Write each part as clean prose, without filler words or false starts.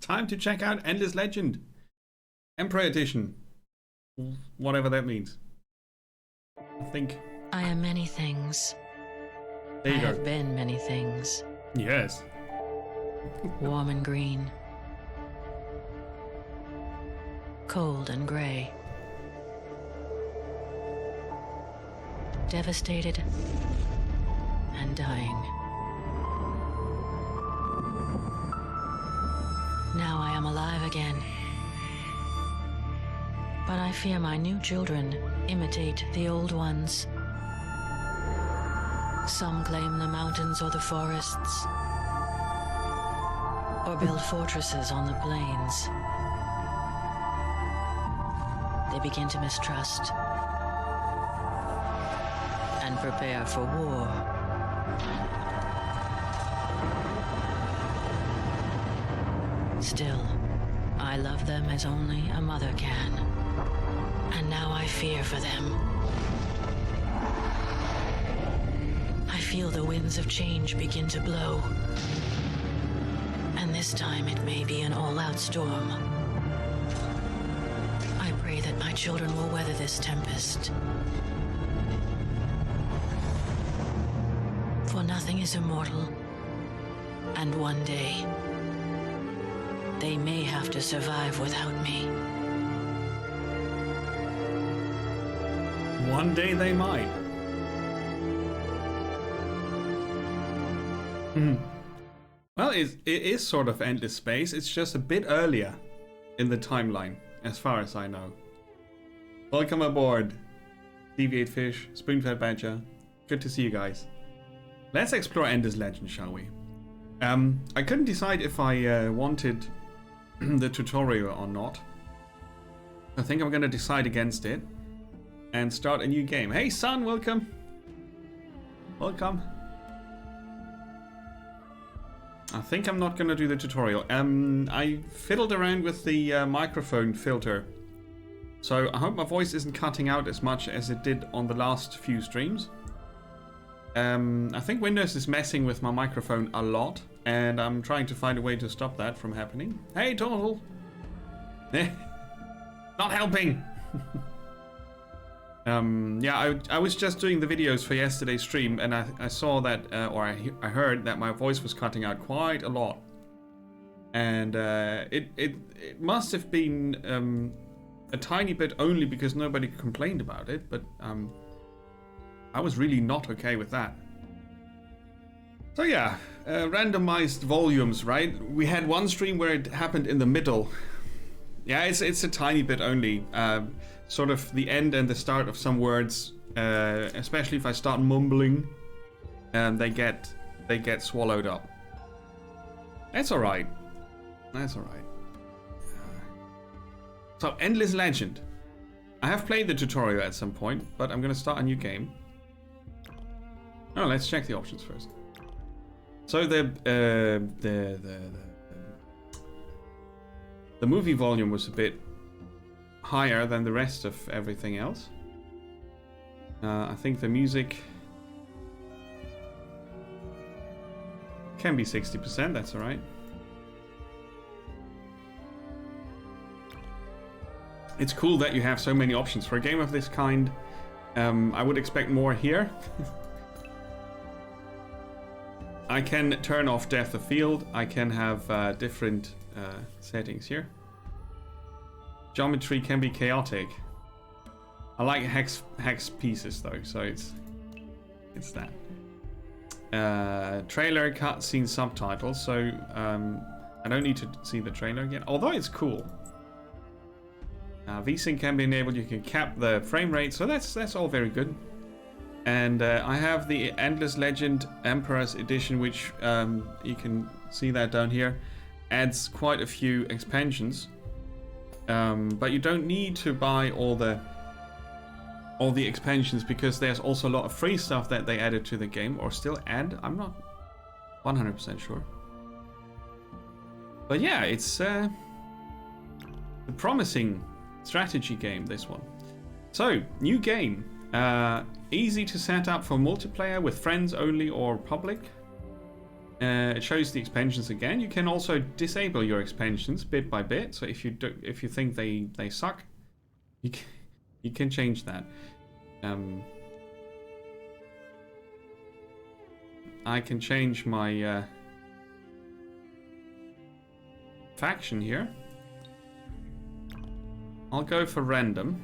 Time to check out Endless Legend. Emperor Edition. Whatever that means. I think. I am many things. There you I go. have been many things. Yes. Warm and green. Cold and gray. Devastated and dying. Now I am alive again. But I fear my new children imitate the old ones. Some claim the mountains or the forests, or build fortresses on the plains. They begin to mistrust and prepare for war. Still, I love them as only a mother can. And now I fear for them. I feel the winds of change begin to blow. And this time it may be an all-out storm. I pray that my children will weather this tempest. For nothing is immortal. And one day, they may have to survive without me. One day they might. Well, it is sort of Endless Space. It's just a bit earlier in the timeline, as far as I know. Welcome aboard, Deviate Fish, Spoonfed Badger. Good to see you guys. Let's explore Endless Legend, shall we? I couldn't decide if I wanted the tutorial or not. I think I'm gonna decide against it and start a new game. Hey, son, welcome. Welcome. I think I'm not gonna do the tutorial. I fiddled around with the microphone filter, so I hope my voice isn't cutting out as much as it did on the last few streams. I think Windows is messing with my microphone a lot, and I'm trying to find a way to stop that from happening. Hey, Total! Not helping! Yeah, I was just doing the videos for yesterday's stream, and I saw that, or I heard that my voice was cutting out quite a lot. And it must have been a tiny bit only because nobody complained about it, but I was really not okay with that. So yeah, randomized volumes, right? We had one stream where it happened in the middle. Yeah, it's a tiny bit only. Sort of the end and the start of some words, especially if I start mumbling, they get swallowed up. That's all right. That's all right. So Endless Legend. I have played the tutorial at some point, but I'm gonna start a new game. Oh, let's check the options first. So the movie volume was a bit higher than the rest of everything else. I think the music can be 60%, that's alright. It's cool that you have so many options. For a game of this kind, I would expect more here. I can turn off depth of field. I can have different settings here. Geometry can be chaotic. I like hex pieces though, so it's that. Trailer, cutscene, subtitles. So I don't need to see the trailer again, although it's cool. VSync can be enabled. You can cap the frame rate, so that's all very good. And I have the Endless Legend Emperor's Edition, which you can see that down here. Adds quite a few expansions, but you don't need to buy all the expansions because there's also a lot of free stuff that they added to the game, or still add. I'm not 100% sure. But yeah, it's a promising strategy game, this one. So, new game. Easy to set up for multiplayer with friends only or public. It shows the expansions again. You can also disable your expansions bit by bit. So if you think they suck, you can change that. I can change my faction here. I'll go for random,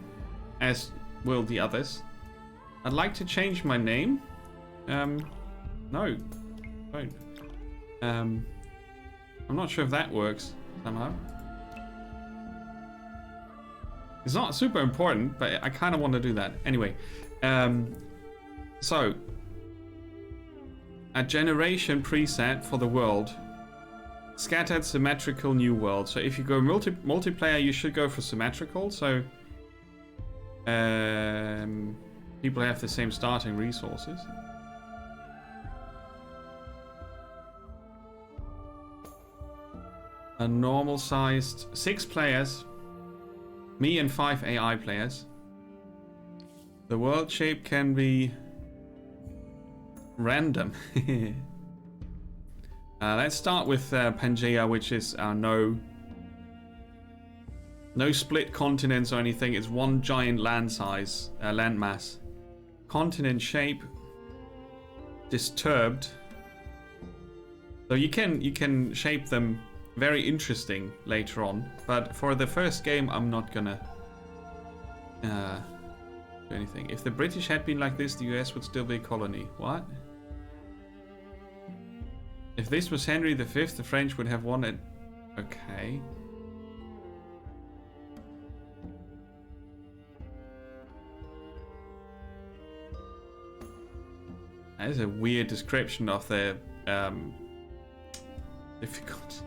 as will the others. I'd like to change my name. No, don't. I'm not sure if that works somehow. It's not super important, but I kind of want to do that. Anyway, so a generation preset for the world. Scattered symmetrical new world. So if you go multiplayer, you should go for symmetrical. So people have the same starting resources. A normal sized 6 players. Me and 5 AI players. The world shape can be random. Let's start with Pangea, which is no split continents or anything. It's one giant land mass. Continent shape disturbed. So you can shape them very interesting later on, but for the first game I'm not gonna do anything. If the British had been like this, the US would still be a colony. What? If this was Henry V, the French would have won it. Okay. That is a weird description of the difficult.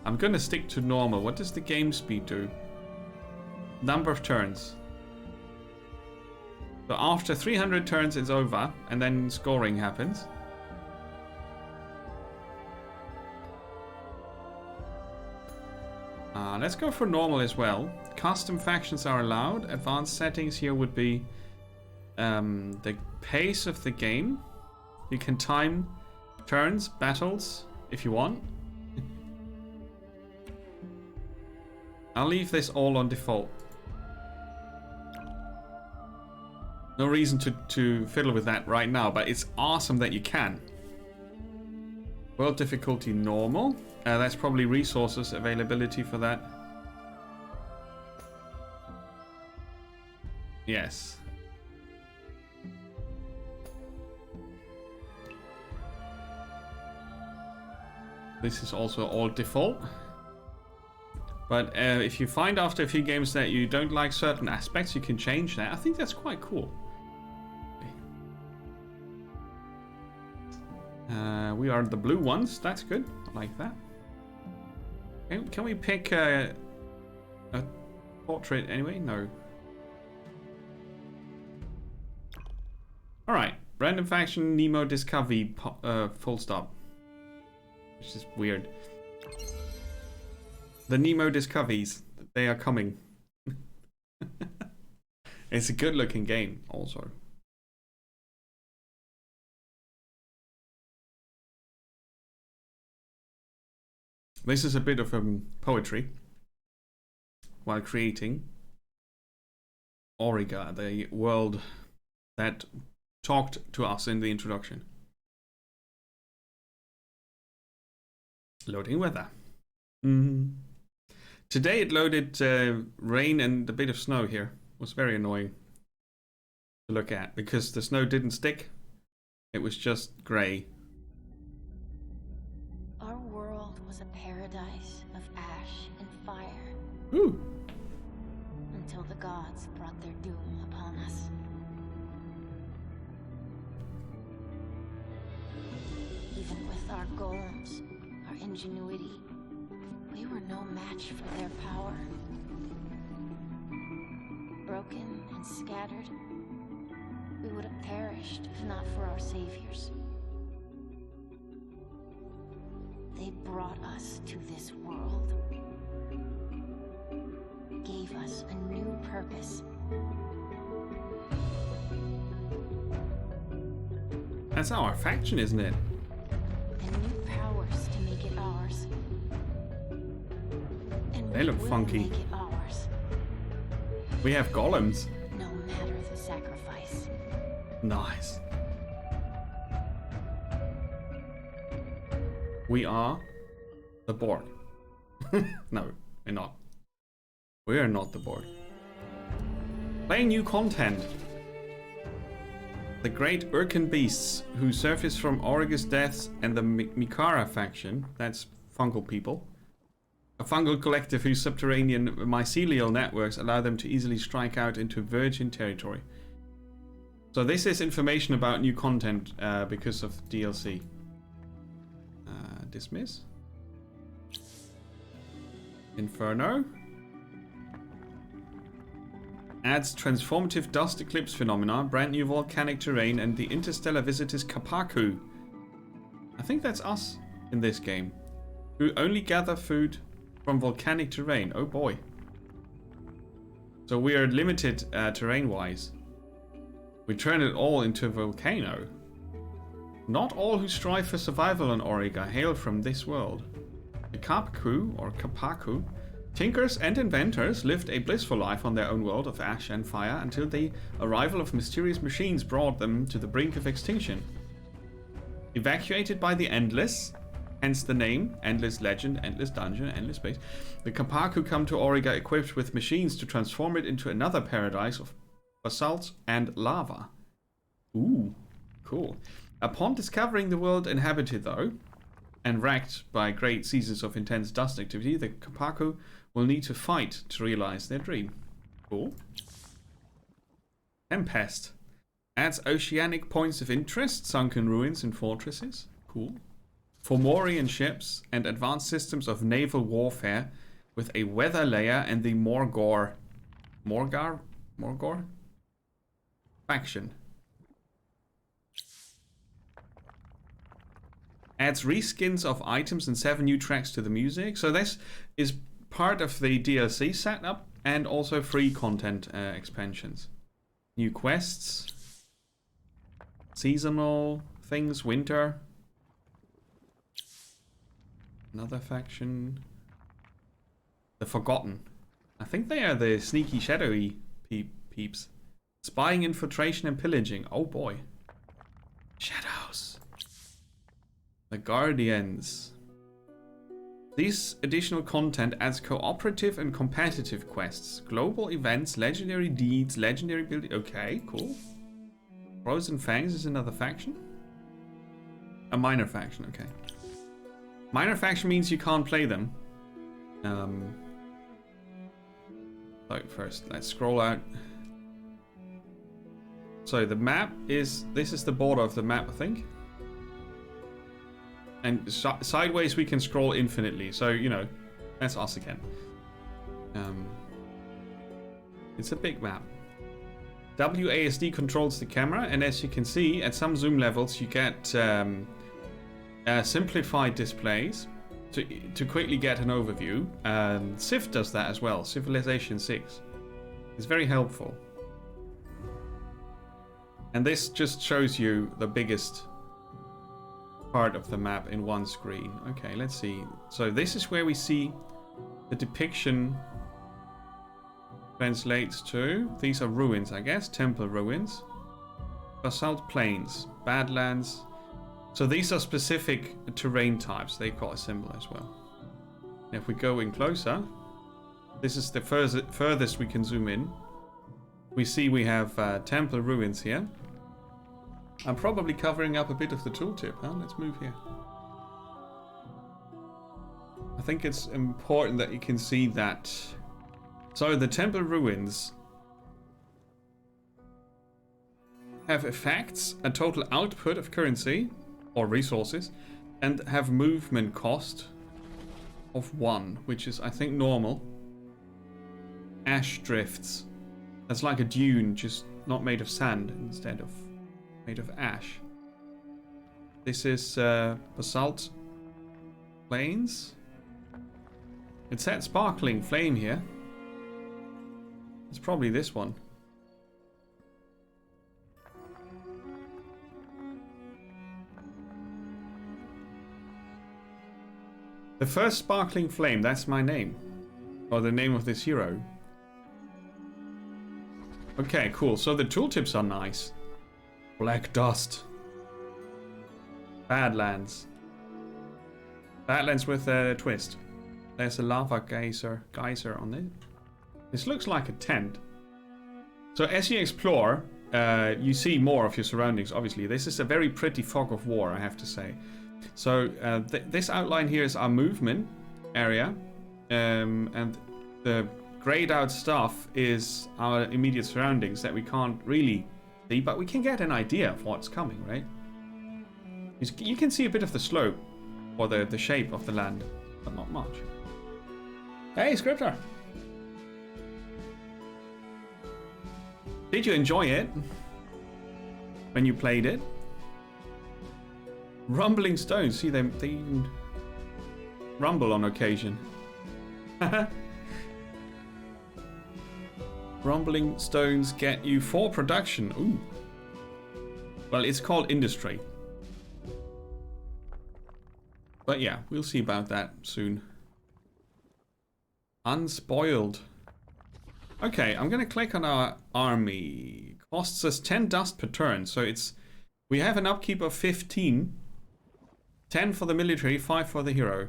I'm gonna stick to normal. What does the game speed do? Number of turns. So after 300 turns it's over, and then scoring happens. Let's go for normal as well. Custom factions are allowed. Advanced settings here would be the pace of the game. You can time turns, battles, if you want. I'll leave this all on default. No reason to fiddle with that right now, but it's awesome that you can. World difficulty normal. That's probably resources availability for that. Yes. This is also all default. But if you find after a few games that you don't like certain aspects, you can change that. I think that's quite cool. We are the blue ones. That's good. I like that. Can we pick a portrait anyway? No. Alright. Random faction, Nemo Discovery, full stop. Which is weird. The Nemo Discoveries, they are coming. It's a good looking game also. This is a bit of poetry while creating Auriga, the world that talked to us in the introduction. Loading weather. Today it loaded rain and a bit of snow here. It was very annoying to look at because the snow didn't stick. It was just grey. Our world was a paradise of ash and fire. Ooh. Until the gods brought their doom upon us. Even with our golems, our ingenuity, we were no match for their power. Broken and scattered, we would have perished if not for our saviors. They brought us to this world, gave us a new purpose. That's our faction, isn't it? A new power They look We'll funky. make it ours, We have golems. no matter the sacrifice. Nice. We are the Borg. No, we're not. We are not the Borg. Playing new content. The great Urkin beasts who surface from Aurigus Deaths and the Mikara faction, that's fungal people. A fungal collective whose subterranean mycelial networks allow them to easily strike out into virgin territory. So this is information about new content because of DLC. Dismiss. Inferno. Adds transformative dust eclipse phenomena, brand new volcanic terrain, and the interstellar visitors Kapaku. I think that's us in this game. Who only gather food from volcanic terrain. Oh boy. So we are limited terrain-wise. We turn it all into a volcano. Not all who strive for survival on Auriga hail from this world. The Kapaku, or Kapaku, tinkers and inventors lived a blissful life on their own world of ash and fire until the arrival of mysterious machines brought them to the brink of extinction. Evacuated by the Endless, hence the name, Endless Legend, Endless Dungeon, Endless Space, the Kapaku come to Auriga equipped with machines to transform it into another paradise of basalt and lava. Ooh, cool. Upon discovering the world inhabited, though, and racked by great seasons of intense dust activity, the Kapaku will need to fight to realize their dream. Cool. Tempest. Adds oceanic points of interest, sunken ruins and fortresses. Cool. Fomorian ships and advanced systems of naval warfare with a weather layer and the Morgor faction. Adds reskins of items and 7 new tracks to the music. So this is part of the DLC setup and also free content expansions. New quests. Seasonal things, winter. Another faction. The Forgotten. I think they are the sneaky, shadowy peeps. Spying, infiltration, and pillaging. Oh boy. Shadows. The Guardians. This additional content adds cooperative and competitive quests, global events, legendary deeds, legendary building. Okay, cool. Frozen Fangs is another faction. A minor faction, okay. Minor faction means you can't play them. So first, let's scroll out. So the map is, this is the border of the map, I think. And sideways we can scroll infinitely. So, you know, that's us again. It's a big map. WASD controls the camera, and as you can see, at some zoom levels you get simplified displays to quickly get an overview. Civ does that as well. Civilization 6 is very helpful. And this just shows you the biggest part of the map in one screen. Okay, let's see. So this is where we see the depiction translates to. These are ruins, I guess. Temple ruins. Basalt plains. Badlands. So these are specific terrain types. They've got a symbol as well. And if we go in closer, this is the furthest we can zoom in. We see we have temple ruins here. I'm probably covering up a bit of the tooltip, huh? Let's move here. I think it's important that you can see that. So the temple ruins have effects, a total output of currency or resources, and have movement cost of 1, which is, I think, normal. Ash drifts. That's like a dune, just not made of sand instead of made of ash. This is basalt plains. It said sparkling flame here. It's probably this one. The first sparkling flame, that's my name. Or the name of this hero. Okay, cool. So the tooltips are nice. Black Dust. Badlands. Badlands with a twist. There's a lava geyser on it. This looks like a tent. So as you explore, you see more of your surroundings, obviously. This is a very pretty fog of war, I have to say. So this outline here is our movement area. And the grayed out stuff is our immediate surroundings that we can't really see, but we can get an idea of what's coming, right? You can see a bit of the slope or the shape of the land, but not much. Hey, Scriptor! Did you enjoy it when you played it? Rumbling stones. See, they even rumble on occasion. Rumbling stones get you 4 production. Ooh. Well, it's called industry. But yeah, we'll see about that soon. Unspoiled. Okay, I'm gonna click on our army. Costs us 10 dust per turn, so we have an upkeep of 15. 10 for the military, 5 for the hero.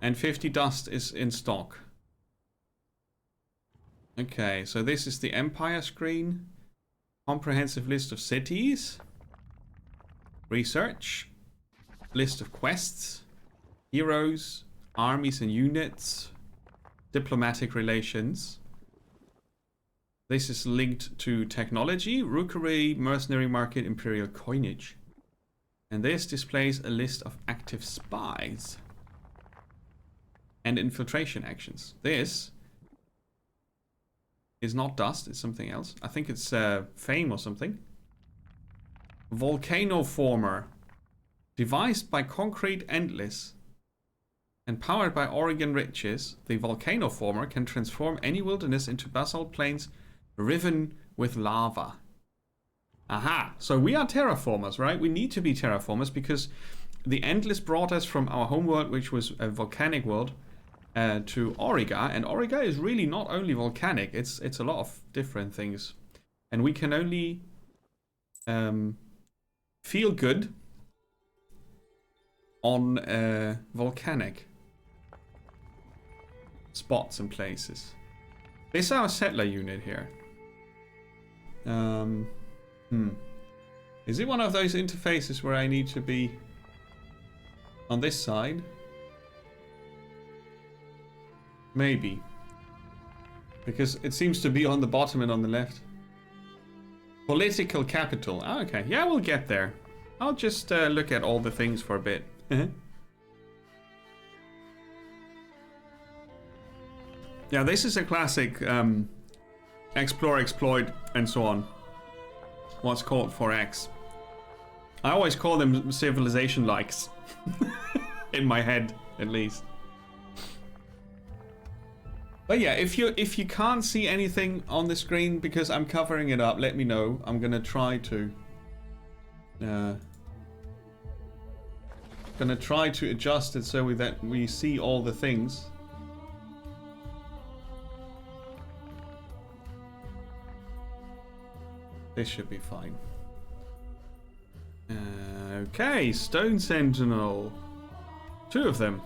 And 50 dust is in stock. Okay, so this is the Empire screen. Comprehensive list of cities. Research. List of quests. Heroes. Armies and units. Diplomatic relations. This is linked to technology, rookery, mercenary market, imperial coinage. And this displays a list of active spies. And infiltration actions. This is not dust, it's something else. I think it's fame or something. Volcano former. Devised by Concrete Endless and powered by Oregon Riches, the volcano former can transform any wilderness into basalt plains riven with lava. Aha! So we are terraformers, right? We need to be terraformers because the Endless brought us from our homeworld, which was a volcanic world, to Auriga, and Auriga is really not only volcanic, it's a lot of different things. And we can only feel good on volcanic spots and places. This is our settler unit here. Is it one of those interfaces where I need to be on this side? Maybe. Because it seems to be on the bottom and on the left. Political capital. Oh, okay. Yeah, we'll get there. I'll just look at all the things for a bit. Yeah, this is a classic explore, exploit, and so on. What's called 4X. I always call them civilization likes. In my head, at least. But yeah, if you can't see anything on the screen because I'm covering it up, let me know. I'm gonna try to adjust it so that we see all the things. This should be fine. Okay, Stone Sentinel. 2 of them.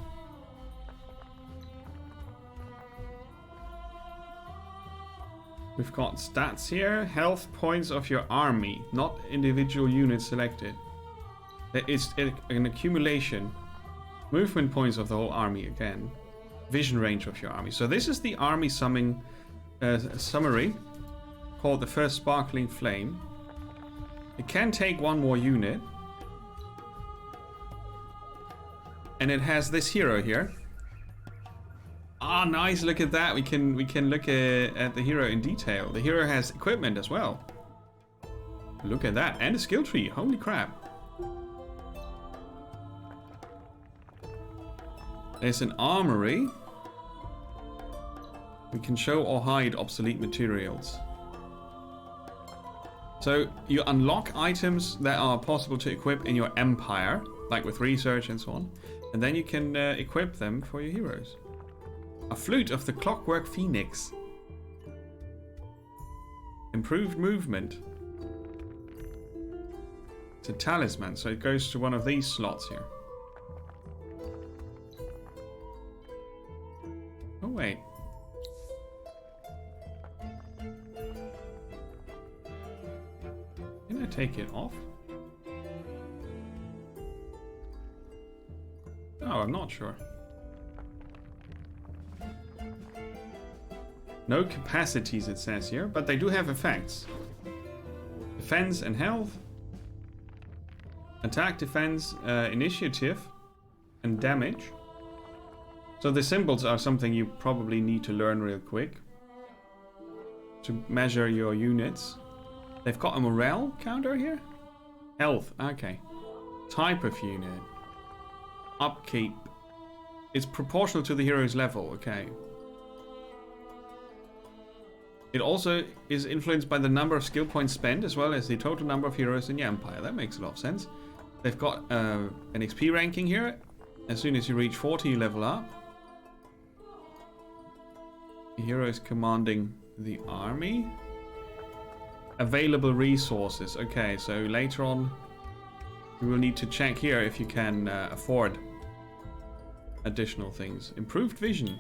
We've got stats here. Health points of your army, not individual units selected. It's an accumulation. Movement points of the whole army again. Vision range of your army. So this is the army summary called the First Sparkling Flame. It can take 1 more unit. And it has this hero here. Ah, nice, look at that. We can look at the hero in detail. The hero has equipment as well. Look at that. And a skill tree. Holy crap. There's an armory. We can show or hide obsolete materials. So you unlock items that are possible to equip in your empire, like with research and so on. And then you can equip them for your heroes. A flute of the Clockwork Phoenix. Improved movement. It's a talisman, so it goes to one of these slots here. Oh wait. Can I take it off? Oh, I'm not sure. No capacities, it says here, but they do have effects. Defense and health. Attack, defense, initiative, and damage. So the symbols are something you probably need to learn real quick to measure your units. They've got a morale counter here. Health, okay. Type of unit. Upkeep. It's proportional to the hero's level, okay. It also is influenced by the number of skill points spent, as well as the total number of heroes in your empire. That makes a lot of sense. They've got an XP ranking here. As soon as you reach 40, you level up. The hero is commanding the army. Available resources. Okay, so later on, you will need to check here if you can afford additional things. Improved vision.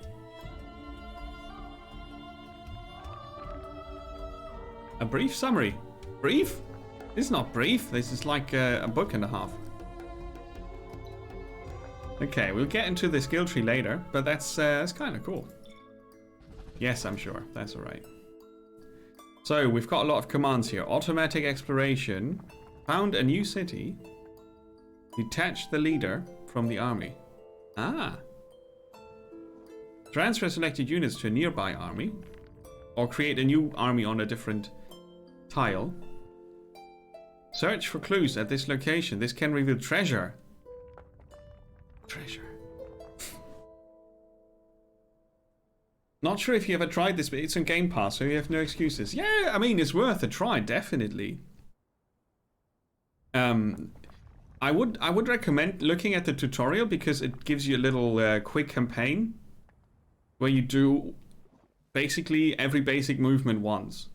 A brief summary. Brief? This is not brief. This is like a book and a half. Okay, we'll get into the skill tree later, but that's kind of cool. Yes, I'm sure. That's alright. So, we've got a lot of commands here. Automatic exploration. Found a new city. Detach the leader from the army. Ah. Transfer selected units to a nearby army. Or create a new army on a different tile. Search for clues at this location. This can reveal treasure. Treasure. Not sure if you ever tried this, but it's on Game Pass, so you have no excuses. Yeah, I mean, it's worth a try, definitely. I would recommend looking at the tutorial because it gives you a little quick campaign where you do basically every basic movement once,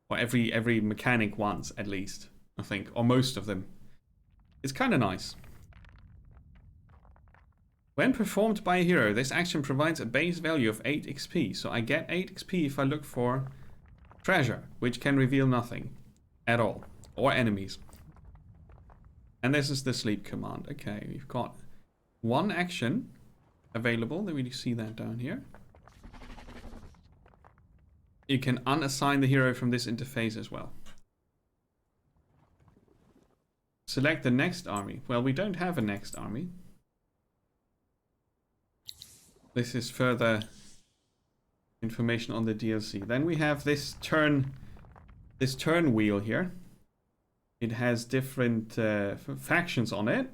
or every mechanic once at least, I think, or most of them. It's kind of nice. When performed by a hero, this action provides a base value of 8 XP. So I get 8 XP if I look for treasure, which can reveal nothing at all, or enemies. And this is the sleep command. Okay, we've got one action available. Let me see that down here. You can unassign the hero from this interface as well. Select the next army. Well, we don't have a next army. This is further information on the DLC. Then we have this turn wheel here. It has different factions on it.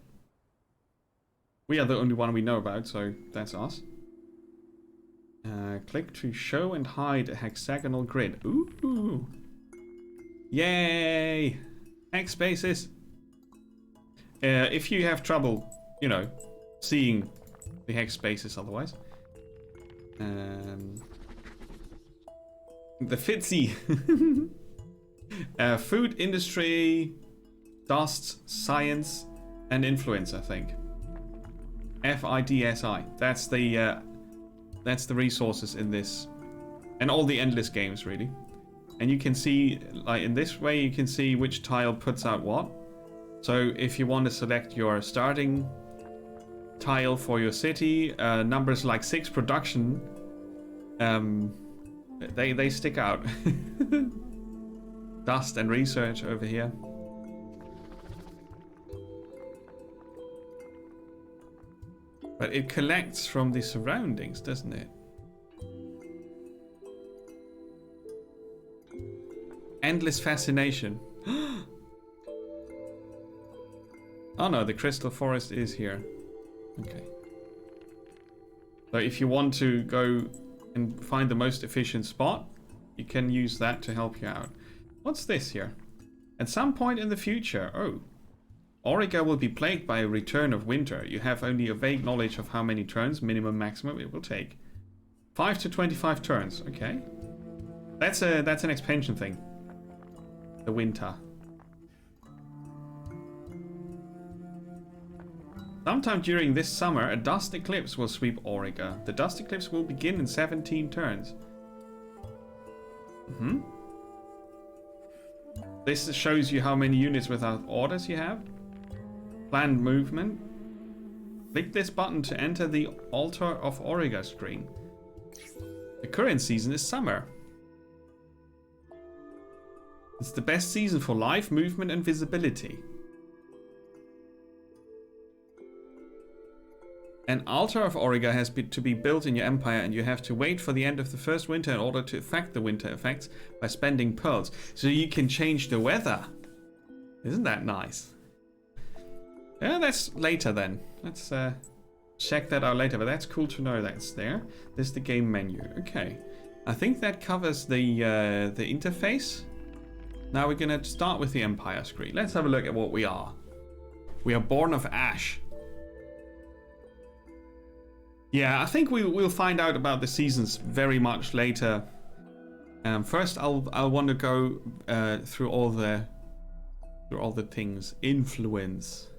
We are the only one we know about, so that's us. Click to show and hide a hexagonal grid. Ooh! Yay! Hex spaces. If you have trouble, you know, seeing the hex spaces otherwise. The FTSE. Food industry, dust, science, and influence, I think. FIDSI. That's the resources in this, and all the endless games really. And you can see, like in this way, you can see which tile puts out what. So if you want to select your starting tile for your city, numbers like 6 production, they stick out. Dust and research over here. But it collects from the surroundings, doesn't it? Endless fascination. Oh no, the crystal forest is here. Okay. So if you want to go and find the most efficient spot, you can use that to help you out. What's this here? At some point in the future, oh, Auriga will be plagued by a return of winter. You have only a vague knowledge of how many turns, minimum, maximum, it will take. 5 to 25 turns. Okay. That's an expansion thing. The winter. Sometime during this summer, a dust eclipse will sweep Auriga. The dust eclipse will begin in 17 turns. This shows you how many units without orders you have. Planned movement. Click this button to enter the Altar of Auriga screen. The current season is summer. It's the best season for life, movement, and visibility. An Altar of Auriga has to be built in your empire, and you have to wait for the end of the first winter in order to affect the winter effects by spending pearls. So you can change the weather. Isn't that nice? Yeah, that's later then. Let's check that out later, but that's cool to know that's there. This is the game menu. Okay. I think that covers the interface. Now we're going to start with the empire screen. Let's have a look at what we are. We are born of ash. Yeah, I think we'll find out about the seasons very much later. First, I'll want to go through all the things. Influence.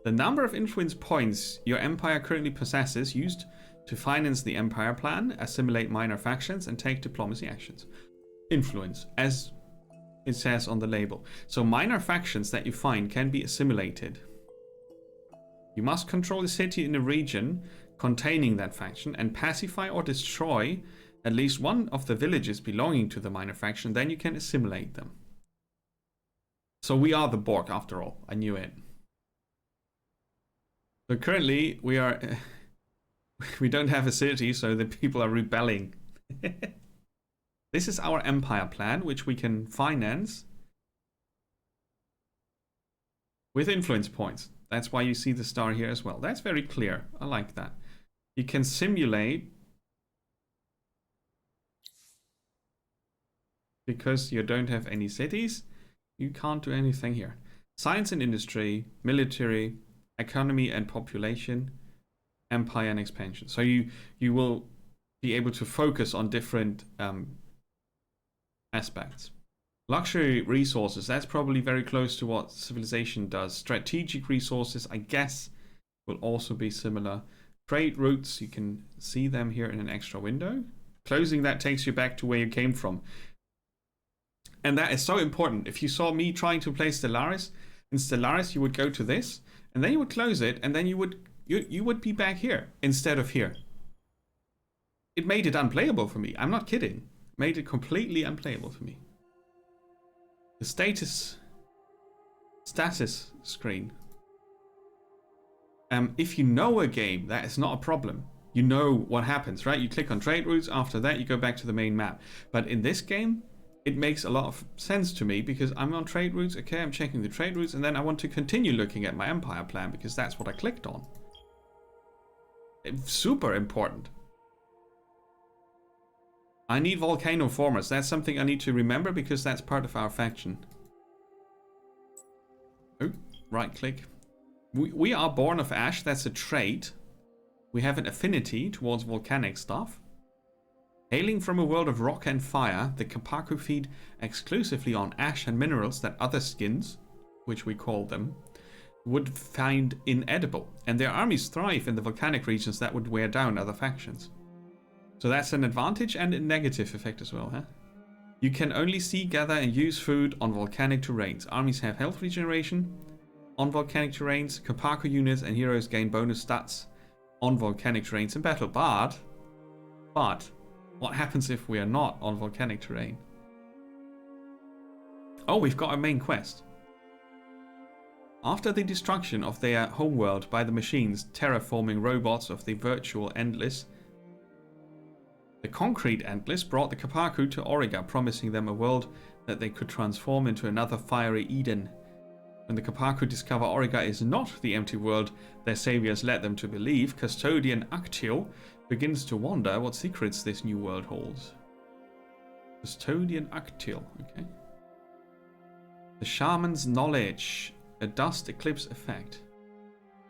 The number of influence points your empire currently possesses used to finance the empire plan, assimilate minor factions, and take diplomacy actions. Influence, as it says on the label. So minor factions that you find can be assimilated. You must control the city in a region containing that faction and pacify or destroy at least one of the villages belonging to the minor faction, then you can assimilate them. So we are the Borg after all. I knew it. So currently we don't have a city, so the people are rebelling. This is our empire plan, which we can finance with influence points. That's why you see the star here as well. That's very clear. I like that. You can simulate because you don't have any cities. You can't do anything here. Science and industry, military, economy and population, empire and expansion. So you will be able to focus on different aspects. Luxury resources, that's probably very close to what civilization does. Strategic resources, I guess, will also be similar. Trade routes, you can see them here in an extra window. Closing that takes you back to where you came from. And that is so important. If you saw me trying to play Stellaris, in Stellaris you would go to this, and then you would close it, and then you would be back here instead of here. It made it unplayable for me. I'm not kidding. It made it completely unplayable for me. The status screen. If you know a game, that is not a problem. You know what happens, right? You click on trade routes. After that, you go back to the main map. But in this game, it makes a lot of sense to me because I'm on trade routes. Okay, I'm checking the trade routes, and then I want to continue looking at my empire plan because that's what I clicked on. It's super important. I need volcano formers. That's something I need to remember because that's part of our faction. Oh, right click. We are born of ash. That's a trait. We have an affinity towards volcanic stuff. Hailing from a world of rock and fire, the Kapaku feed exclusively on ash and minerals that other skins, which we call them, would find inedible. And their armies thrive in the volcanic regions that would wear down other factions. So that's an advantage and a negative effect as well, huh? You can only see, gather, and use food on volcanic terrains. Armies have health regeneration on volcanic terrains. Kapaku units and heroes gain bonus stats on volcanic terrains in battle. But, what happens if we are not on volcanic terrain? Oh, we've got our main quest. After the destruction of their homeworld by the machines terraforming robots of the virtual Endless, the concrete Endless brought the Kapaku to Auriga, promising them a world that they could transform into another fiery Eden. When the Kapaku discover Auriga is not the empty world their saviors led them to believe, Custodian Actio begins to wonder what secrets this new world holds. Custodian Actio, okay. The shaman's knowledge. a dust eclipse effect.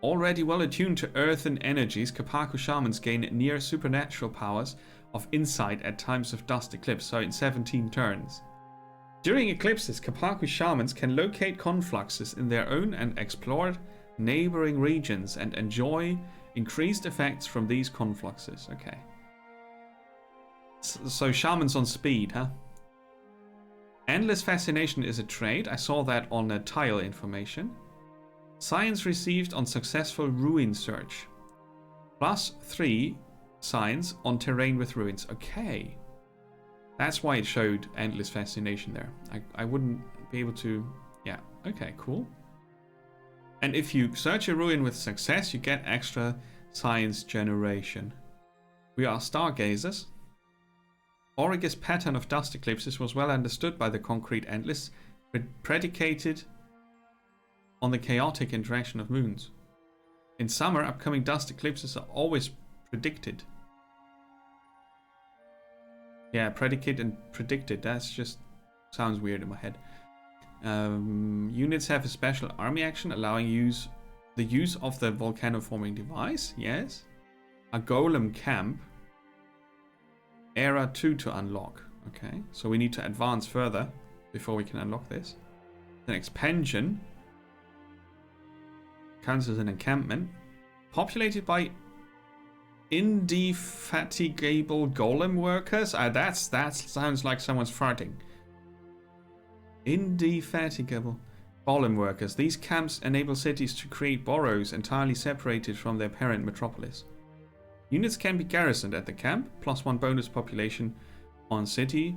Already well attuned to earthen energies, Kapaku shamans gain near supernatural powers of insight at times of dust eclipse, so in 17 turns. During eclipses, Kapaku shamans can locate confluxes in their own and explore neighboring regions and enjoy increased effects from these confluxes. Okay. So shamans on speed, huh? Endless Fascination is a trait. I saw that on tile information. Science received on successful ruin search. +3 science on terrain with ruins. Okay. That's why it showed Endless Fascination there. I wouldn't be able to... Yeah, okay, cool. And if you search a ruin with success, you get extra science generation. We are stargazers. Aurige's pattern of dust eclipses was well understood by the concrete Endless, predicated on the chaotic interaction of moons. In summer, upcoming dust eclipses are always predicted. Yeah, predicate and predicted. That's just sounds weird in my head. Units have a special army action allowing the use of the volcano-forming device. Yes. A golem camp. Era 2 to unlock. Okay, so we need to advance further before we can unlock this. An expansion. Counts as an encampment. Populated by indefatigable golem workers. That sounds like someone's farting. Indefatigable golem workers. These camps enable cities to create boroughs entirely separated from their parent metropolis. Units can be garrisoned at the camp, +1 bonus population on city.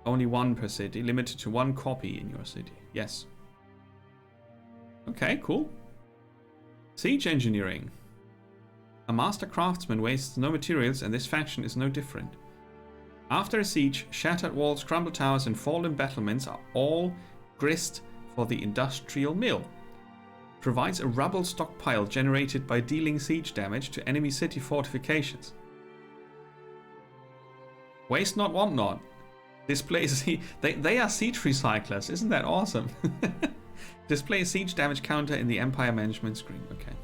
Only 1 per city, limited to 1 copy in your city. Yes. Okay, cool. Siege engineering. A master craftsman wastes no materials, and this faction is no different. After a siege, shattered walls, crumbled towers, and fallen battlements are all grist for the industrial mill. Provides a rubble stockpile generated by dealing siege damage to enemy city fortifications. Waste not, want not. Displays they are siege recyclers. Isn't that awesome? Display a siege damage counter in the Empire management screen. Okay.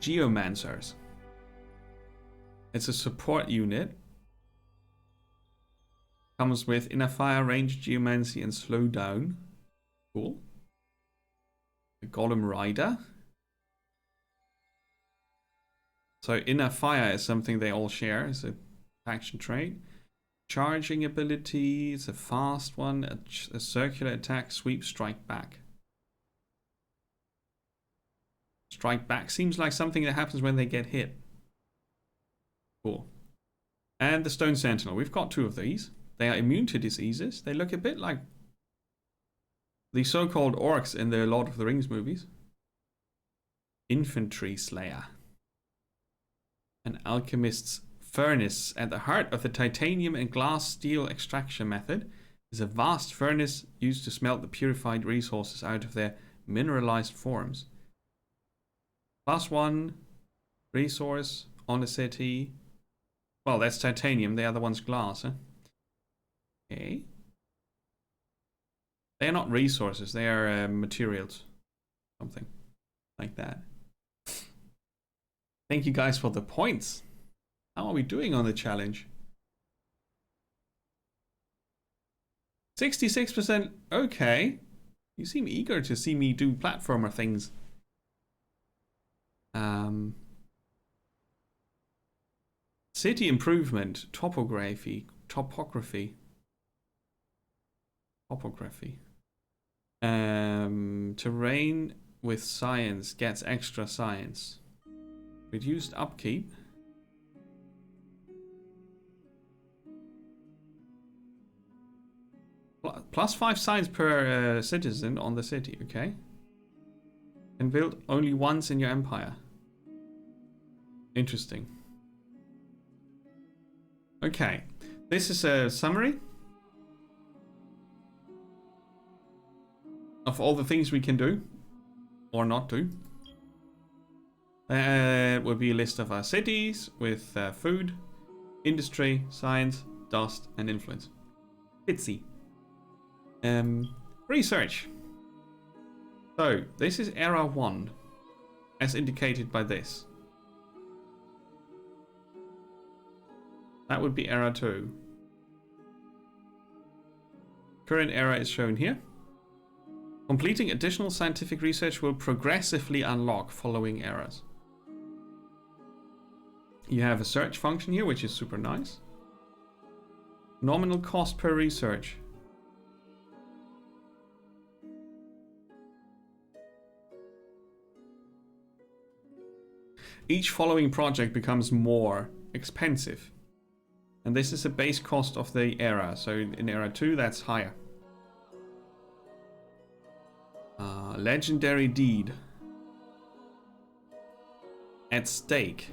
Geomancers. It's a support unit. Comes with inner fire, range, geomancy, and slowdown. Cool. The Golem Rider. So inner fire is something they all share. It's a faction trait. Charging ability is a fast one. A circular attack, sweep, strike back. Strike back seems like something that happens when they get hit. Cool. And the Stone Sentinel. We've got 2 of these. They are immune to diseases. They look a bit like the so-called orcs in the Lord of the Rings movies. Infantry Slayer. An alchemist's furnace at the heart of the titanium and glass steel extraction method is a vast furnace used to smelt the purified resources out of their mineralized forms. +1 resource on the city. Well, that's titanium. The other one's glass, huh? Okay. They are not resources. They are materials. Something like that. Thank you guys for the points. How are we doing on the challenge? 66%. Okay. You seem eager to see me do platformer things. City improvement, topography. Terrain with science gets extra science. Reduced upkeep. +5 science per citizen on the city, okay? Can build only once in your empire. Interesting. Okay, this is a summary of all the things we can do or not do. It will be a list of our cities with food, industry, science, dust, and influence. Bitsy. Research. So, this is Era 1, as indicated by this. That would be Era 2. Current era is shown here. Completing additional scientific research will progressively unlock following eras. You have a search function here, which is super nice. Nominal cost per research. Each following project becomes more expensive. And this is the base cost of the era. So in era 2, that's higher. Legendary deed. At stake.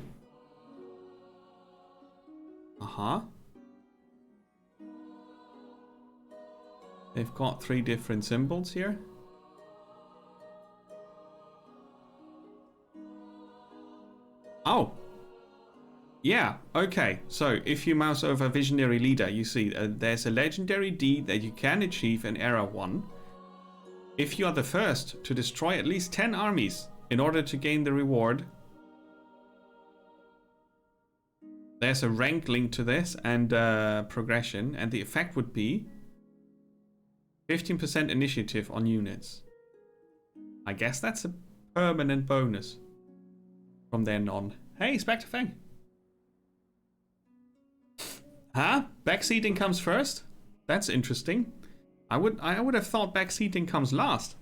They've got 3 different symbols here. Oh. Yeah, okay. So if you mouse over Visionary Leader, you see there's a legendary deed that you can achieve in Era 1. If you are the first to destroy at least 10 armies in order to gain the reward. There's a rank link to this and progression, and the effect would be 15% initiative on units. I guess that's a permanent bonus from then on. Hey, Spectre Fang. Huh? Backseating comes first? That's interesting. I would have thought backseating comes last.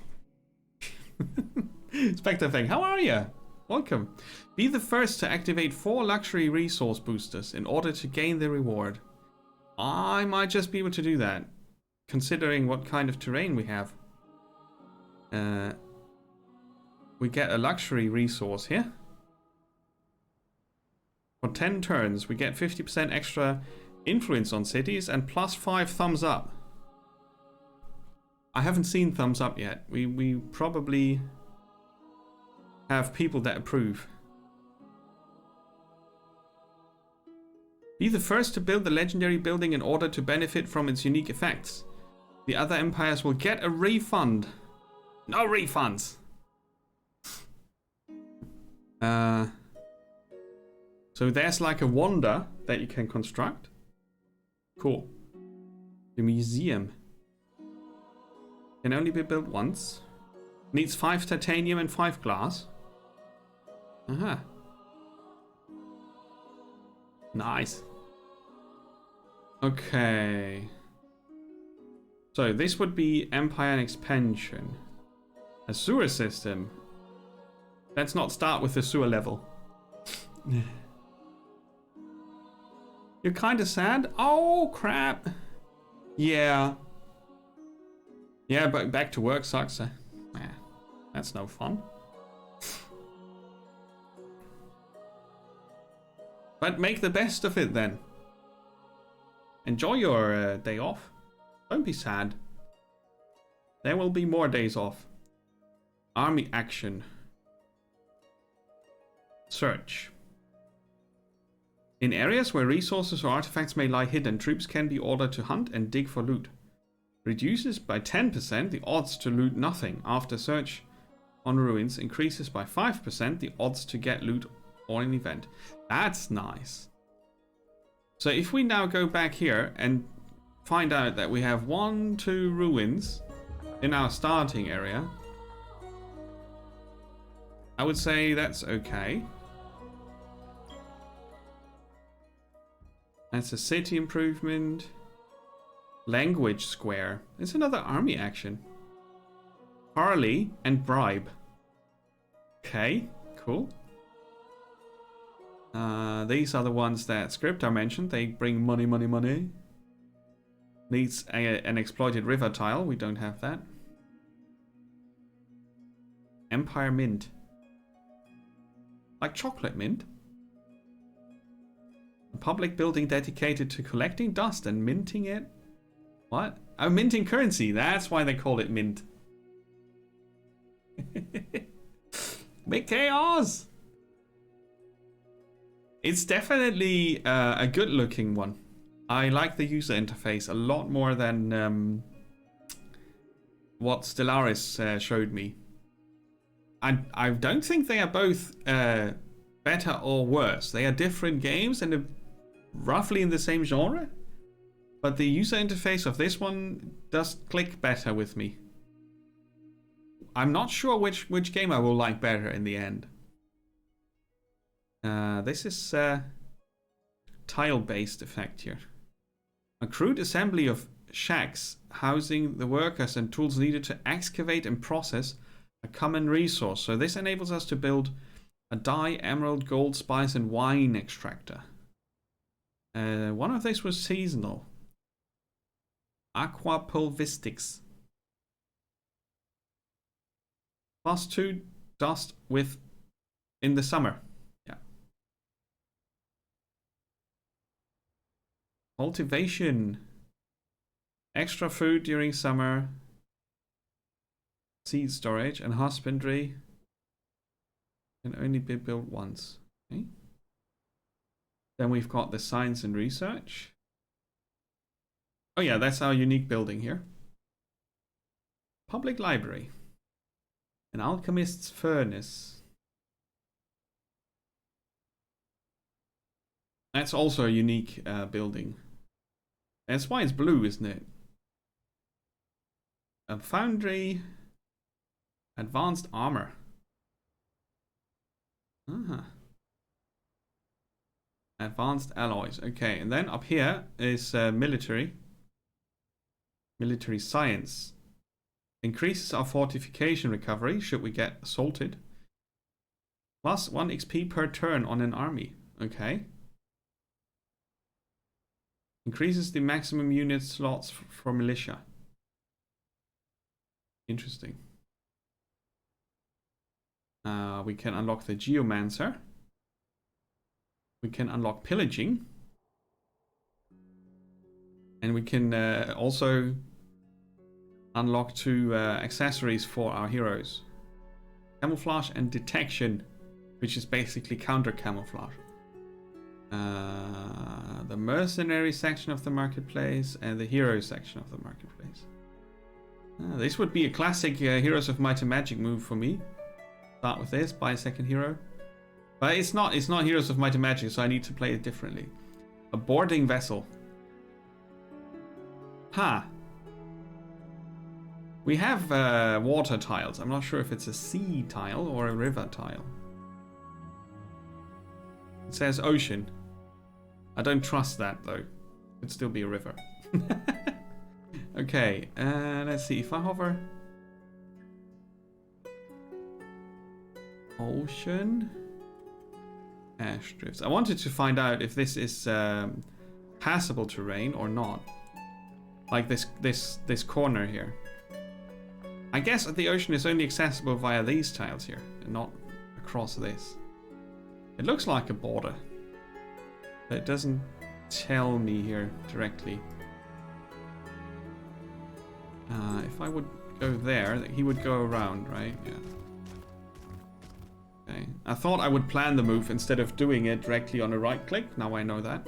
Spectre Fang, how are you? Welcome. Be the first to activate 4 luxury resource boosters in order to gain the reward. I might just be able to do that, considering what kind of terrain we have. We get a luxury resource here. For 10 turns, we get 50% extra influence on cities and +5 thumbs up. I haven't seen thumbs up yet. We probably have people that approve. Be the first to build the legendary building in order to benefit from its unique effects. The other empires will get a refund. No refunds. So there's like a wonder that you can construct. Cool. The museum can only be built once. Needs 5 titanium and 5 glass. Nice. Okay. So this would be Empire and Expansion. A sewer system. Let's not start with the sewer level. You're kind of sad? Oh, crap. Yeah. Yeah, but back to work sucks. That's no fun. But make the best of it then. Enjoy your day off. Don't be sad. There will be more days off. Army action. Search. In areas where resources or artifacts may lie hidden, troops can be ordered to hunt and dig for loot. Reduces by 10% the odds to loot nothing. After search on ruins, increases by 5% the odds to get loot or an event. That's nice. So if we now go back here and find out that we have 2 ruins in our starting area, I would say that's okay. That's a city improvement. Language square. It's another army action. Parley and bribe. Okay, cool. These are the ones that Scriptar mentioned. They bring money, money, money. Needs an exploited river tile. We don't have that. Empire Mint. Like chocolate mint. A public building dedicated to collecting dust and minting it. What? Oh, minting currency. That's why they call it mint. Big chaos. It's definitely a good looking one. I like the user interface a lot more than what Stellaris showed me. I don't think they are both better or worse. They are different games and roughly in the same genre. But the user interface of this one does click better with me. I'm not sure which game I will like better in the end. This is tile-based effect here. A crude assembly of shacks housing the workers and tools needed to excavate and process a common resource. So this enables us to build a dye, emerald, gold, spice, and wine extractor. One of these was seasonal. Aqua Pulvistics. +2 dust with in the summer. Yeah. Cultivation. Extra food during summer. Seed storage and husbandry can only be built once. Okay. Then we've got the science and research. Oh yeah, that's our unique building here. Public library. An alchemist's furnace. That's also a unique building. That's why it's blue, isn't it? A foundry. Advanced armor. Advanced alloys. Okay, and then up here is military. Military science. Increases our fortification recovery should we get assaulted. +1 XP per turn on an army. Okay. Increases the maximum unit slots for militia. Interesting. We can unlock the Geomancer. We can unlock pillaging. And we can also unlock 2 accessories for our heroes. Camouflage and detection, which is basically counter camouflage. The mercenary section of the marketplace and the hero section of the marketplace. This would be a classic Heroes of Might and Magic move for me. Start with this, buy a second hero. But it's not Heroes of Might and Magic, so I need to play it differently. A boarding vessel. We have water tiles. I'm not sure if it's a sea tile or a river tile. It says ocean. I don't trust that though. Could still be a river. Okay, let's see if I hover. Ocean. Ash drifts. I wanted to find out if this is passable terrain or not. Like this corner here. I guess the ocean is only accessible via these tiles here, and not across this. It looks like a border, but it doesn't tell me here directly. If I would go there, he would go around, right? Yeah. Okay. I thought I would plan the move instead of doing it directly on a right click. Now I know that.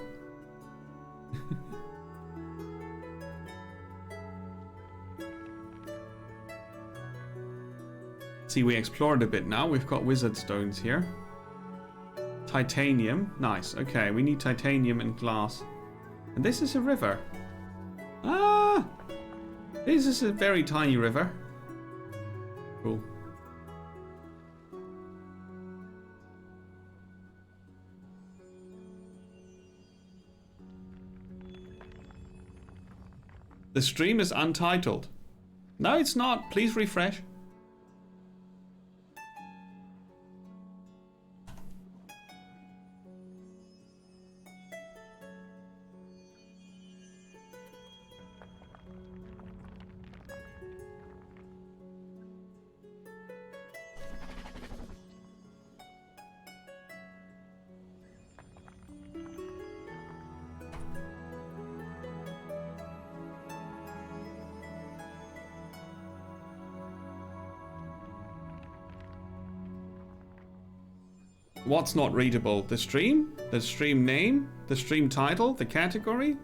See, we explored a bit now. We've got wizard stones here. Titanium. Nice. Okay, we need titanium and glass. And this is a river. Ah! This is a very tiny river. Cool. The stream is untitled. No, it's not. Please refresh. What's not readable? The stream name, the stream title, the category?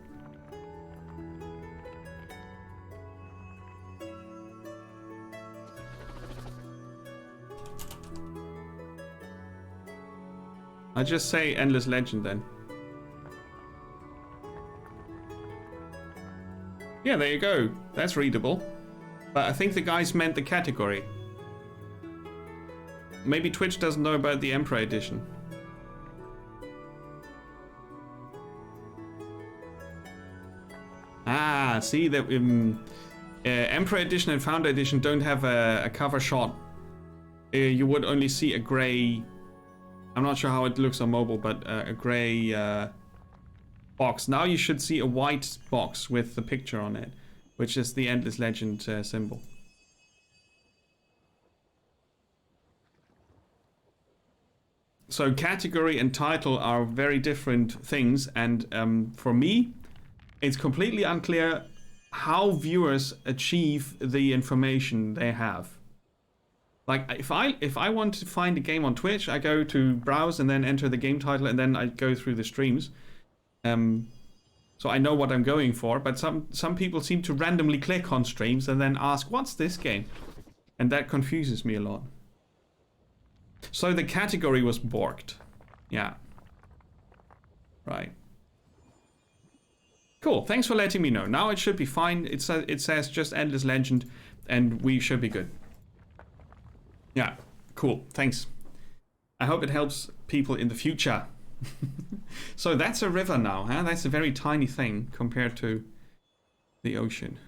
I just say Endless Legend then. Yeah, there you go. That's readable. But I think the guys meant the category. Maybe Twitch doesn't know about the Emperor Edition. Ah, see that Emperor Edition and Founder Edition don't have a cover shot. You would only see a grey. I'm not sure how it looks on mobile, but a grey box. Now you should see a white box with the picture on it, which is the Endless Legend symbol. So category and title are very different things, and for me, it's completely unclear how viewers achieve the information they have. Like if I want to find a game on Twitch, I go to browse and then enter the game title, and then I go through the streams. So I know what I'm going for, but some people seem to randomly click on streams and then ask, what's this game? And that confuses me a lot. So the category was borked. Yeah. Right. Cool, thanks for letting me know. Now it should be fine. It says just Endless Legend, and we should be good. Yeah, cool, thanks. I hope it helps people in the future. So that's a river now, huh? That's a very tiny thing compared to the ocean.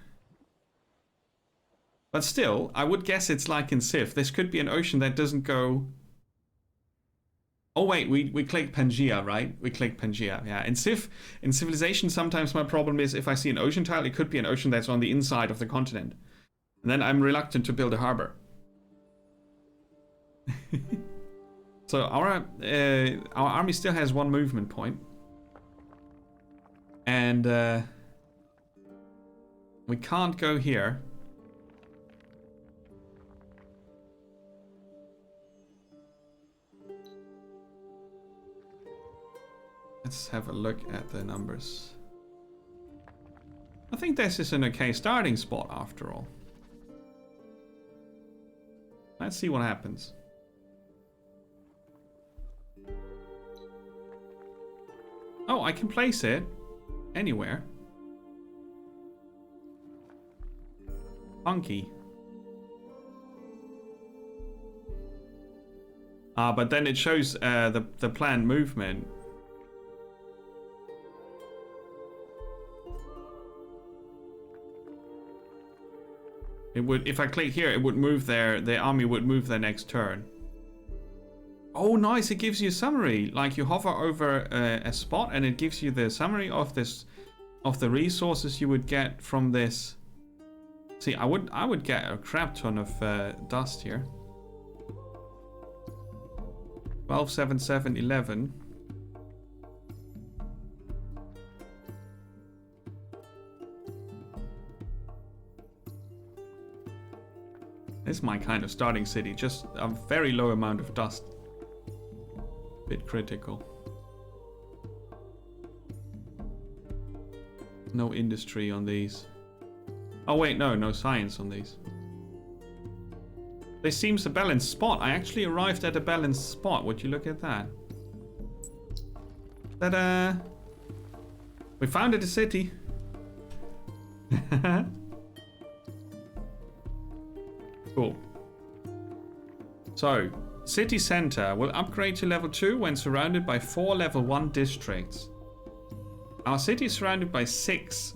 But still, I would guess it's like in Civ. This could be an ocean that doesn't go... Oh wait, we click Pangaea, right? We click Pangaea, yeah. In Civilization, sometimes my problem is if I see an ocean tile, it could be an ocean that's on the inside of the continent. And then I'm reluctant to build a harbor. So our army still has 1 movement point. And we can't go here. Let's have a look at the numbers. I think this is an okay starting spot after all. Let's see what happens. Oh, I can place it anywhere. Funky. But then it shows the planned movement. It would, if I click here, it would move the army would move their next turn. Oh, nice! It gives you a summary. Like you hover over a spot, and it gives you the summary of the resources you would get from this. See, I would get a crap ton of dust here. 12, 7, 7, 11. This is my kind of starting city, just a very low amount of dust. Bit critical. No industry on these. Oh wait, no science on these. This seems a balanced spot. I actually arrived at a balanced spot. Would you look at that? Ta-da! We founded a city. Cool. So, city center will upgrade to level 2 when surrounded by 4 level 1 districts. Our city is surrounded by 6.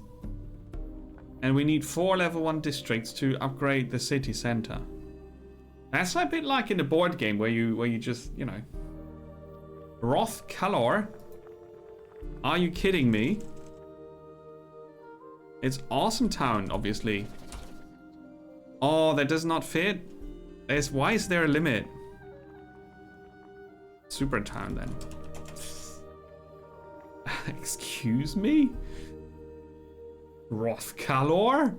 And we need 4 level 1 districts to upgrade the city center. That's a bit like in the board game where you just, you know. Roth Kalor? Are you kidding me? It's awesome town, obviously. Oh, that does not fit. Why is there a limit? Super town then. Excuse me? Roth Kalor?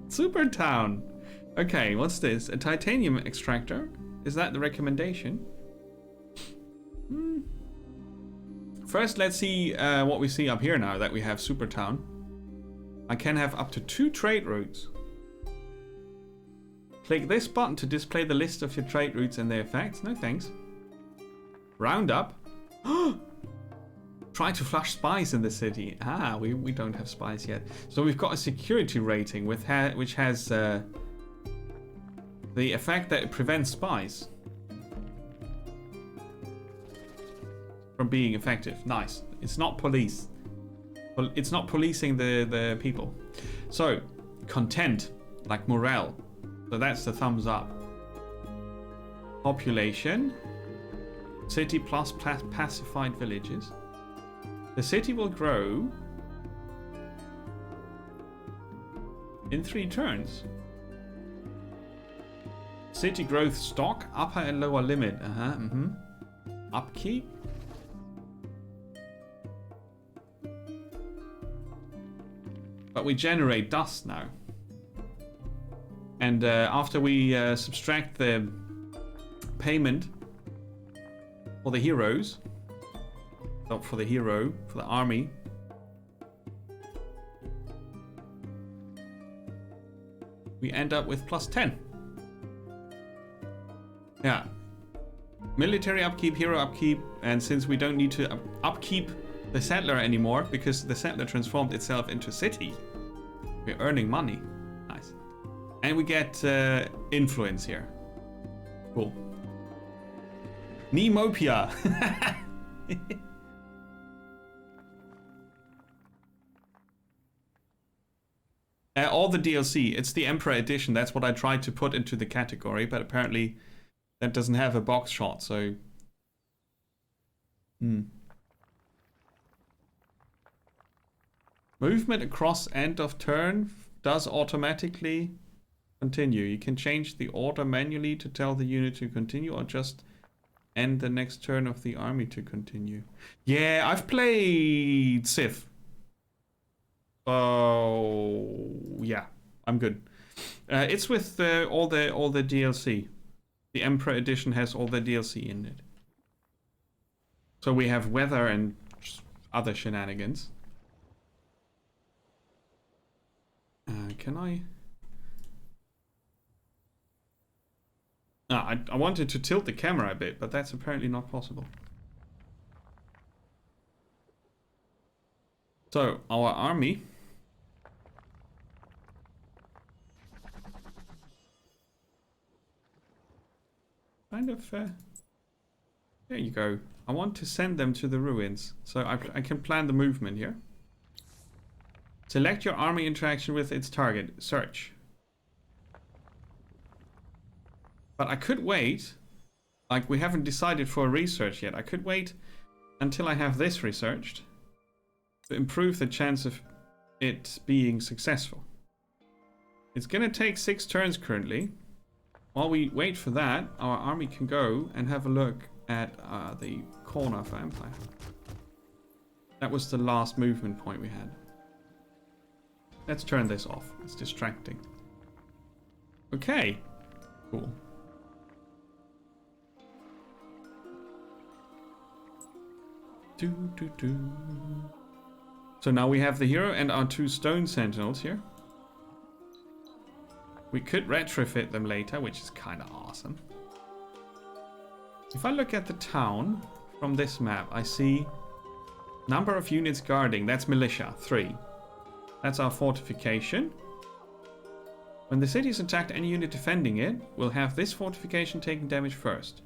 Super town. Okay, what's this? A titanium extractor? Is that the recommendation? First, let's see what we see up here now that we have super town. I can have up to 2 trade routes. Click this button to display the list of your trade routes and their effects. No thanks. Roundup. Try to flush spies in the city. Ah, we don't have spies yet. So we've got a security rating which has the effect that it prevents spies from being effective. Nice. It's not police. Well, it's not policing the people. So, content, like morale. So that's the thumbs up. Population. City plus pacified villages. The city will grow in 3 turns. City growth stock, upper and lower limit. Upkeep. But we generate dust now. And after we subtract the payment for the heroes, not for the hero, for the army, we end up with plus 10. Yeah. Military upkeep, hero upkeep, and since we don't need to upkeep the settler anymore because the settler transformed itself into city, we're earning money. Nice. And we get influence here. Cool. Nemopia. All the DLC. It's the Emperor Edition. That's what I tried to put into the category, but apparently that doesn't have a box shot, so... Movement across end of turn does automatically continue. You can change the order manually to tell the unit to continue or just end the next turn of the army to continue. Yeah, I've played Civ. Oh, yeah, I'm good. It's with all the DLC. The Emperor Edition has all the DLC in it. So we have weather and other shenanigans. Can I? I wanted to tilt the camera a bit, but that's apparently not possible. So, our army. Kind of, there you go. I want to send them to the ruins. So I can plan the movement here. Select your army interaction with its target. Search. But I could wait. Like, we haven't decided for a research yet. I could wait until I have this researched to improve the chance of it being successful. It's gonna take 6 turns currently. While we wait for that, our army can go and have a look at the corner of Empire. That was the last movement point we had. Let's turn this off. It's distracting. Okay. Cool. So now we have the hero and our 2 stone sentinels here. We could retrofit them later, which is kind of awesome. If I look at the town from this map, I see number of units guarding. That's militia, 3. That's our fortification. When the city is attacked, any unit defending it will have this fortification taking damage first.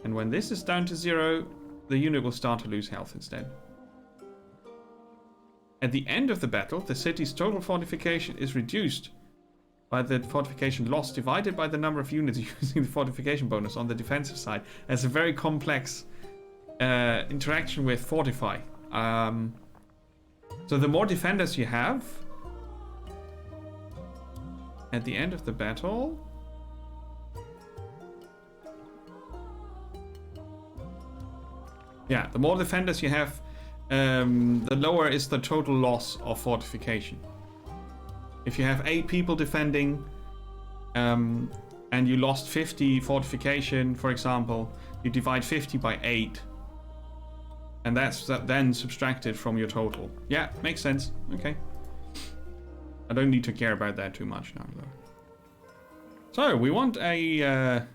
And when this is down to 0, the unit will start to lose health instead. At the end of the battle, the city's total fortification is reduced by the fortification loss divided by the number of units using the fortification bonus on the defensive side. That's a very complex interaction with fortify. So the more defenders you have at the end of the battle, yeah, the more defenders you have, the lower is the total loss of fortification. If you have 8 people defending, and you lost 50 fortification, for example, you divide 50 by 8. And that's then subtracted from your total. Yeah, makes sense. Okay. I don't need to care about that too much now, though. So, we want a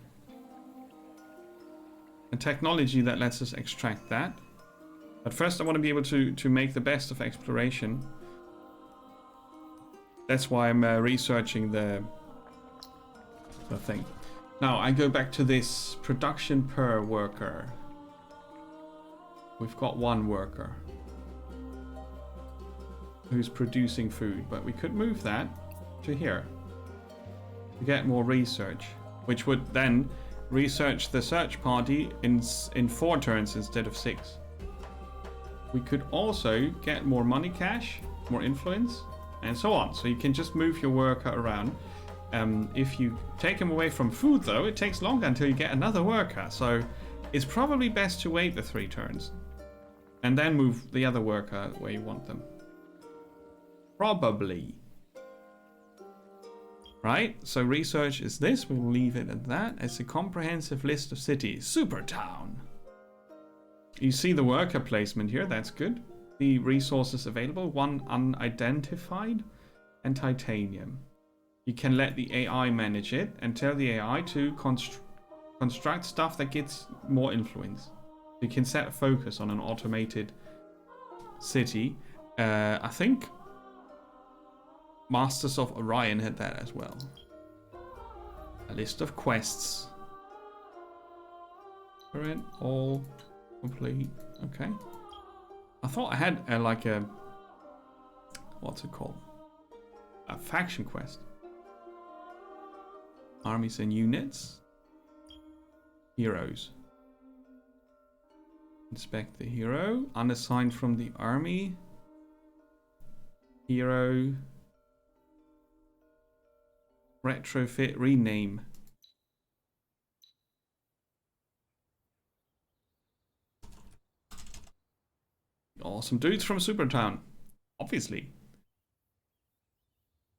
a technology that lets us extract that. But first I want to be able to make the best of exploration. That's why I'm researching the thing. Now I go back to this production per worker. We've got one worker who's producing food, but we could move that to here to get more research, which would then research the search party in 4 turns instead of 6. We could also get more money cash, more influence, and so on. So you can just move your worker around. If you take him away from food, though, it takes longer until you get another worker. So it's probably best to wait the 3 turns and then move the other worker where you want them. Probably. Right, so research is this. We'll leave it at that. It's a comprehensive list of cities. Supertown. You see the worker placement here. That's good. The resources available. 1 unidentified and titanium. You can let the AI manage it and tell the AI to construct stuff that gets more influence. You can set a focus on an automated city. I think Masters of Orion had that as well. A list of quests. Current, all complete. Okay. I thought I had like a, what's it called? A faction quest. Armies and units. Heroes. Inspect the hero. Unassigned from the army. Hero. Retrofit, rename. Awesome dudes from Supertown. Obviously.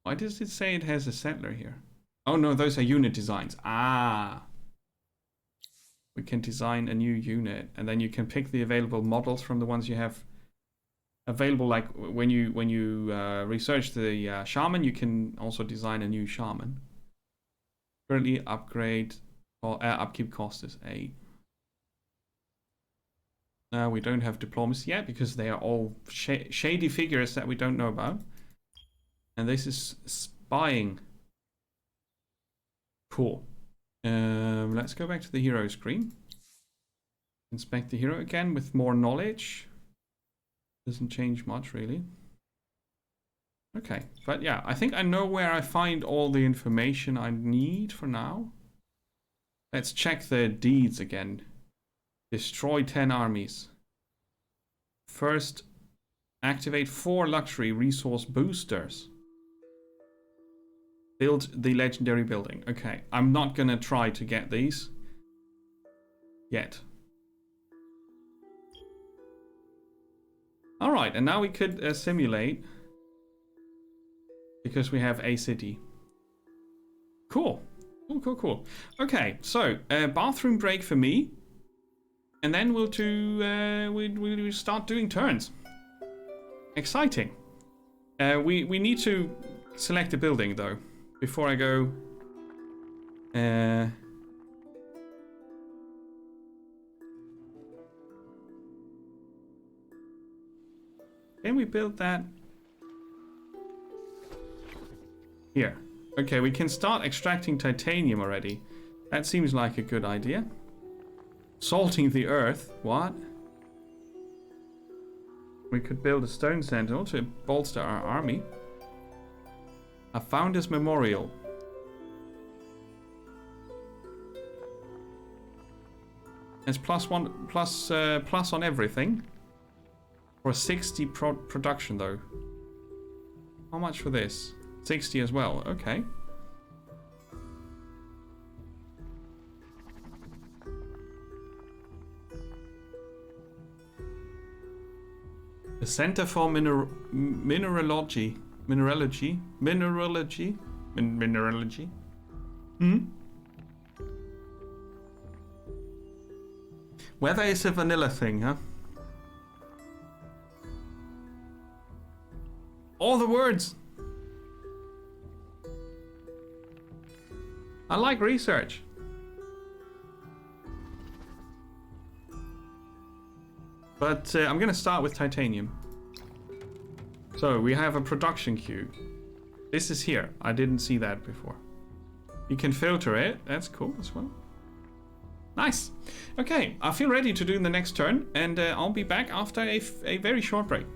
Why does it say it has a settler here? Oh no, those are unit designs. Ah. We can design a new unit and then you can pick the available models from the ones you have available. Like when you research the shaman, you can also design a new shaman. Currently upgrade or upkeep cost is 8. We don't have diplomacy yet because they are all shady figures that we don't know about. And this is spying. Cool. Let's go back to the hero screen. Inspect the hero again with more knowledge. Doesn't change much really. Okay, but yeah, I think I know where I find all the information I need for now. Let's check the deeds again. Destroy 10 armies. First, activate 4 luxury resource boosters. Build the legendary building. Okay, I'm not gonna try to get these yet. Alright, and now we could simulate, because we have a city. Cool. Cool. Okay, so bathroom break for me. And then we'll start doing turns. Exciting. We need to select a building though before I go. Can we build that here? Okay, we can start extracting titanium already. That seems like a good idea. Salting the earth. What? We could build a stone sentinel to bolster our army. A founder's memorial. It's plus on everything. For 60 production though. How much for this? 60 as well. Okay. The Center for Mineralogy. Weather is a vanilla thing, huh? All the words. I like research. But I'm going to start with titanium. So we have a production queue. This is here. I didn't see that before. You can filter it. That's cool as well. Nice. Okay, I feel ready to do the next turn, and I'll be back after a very short break.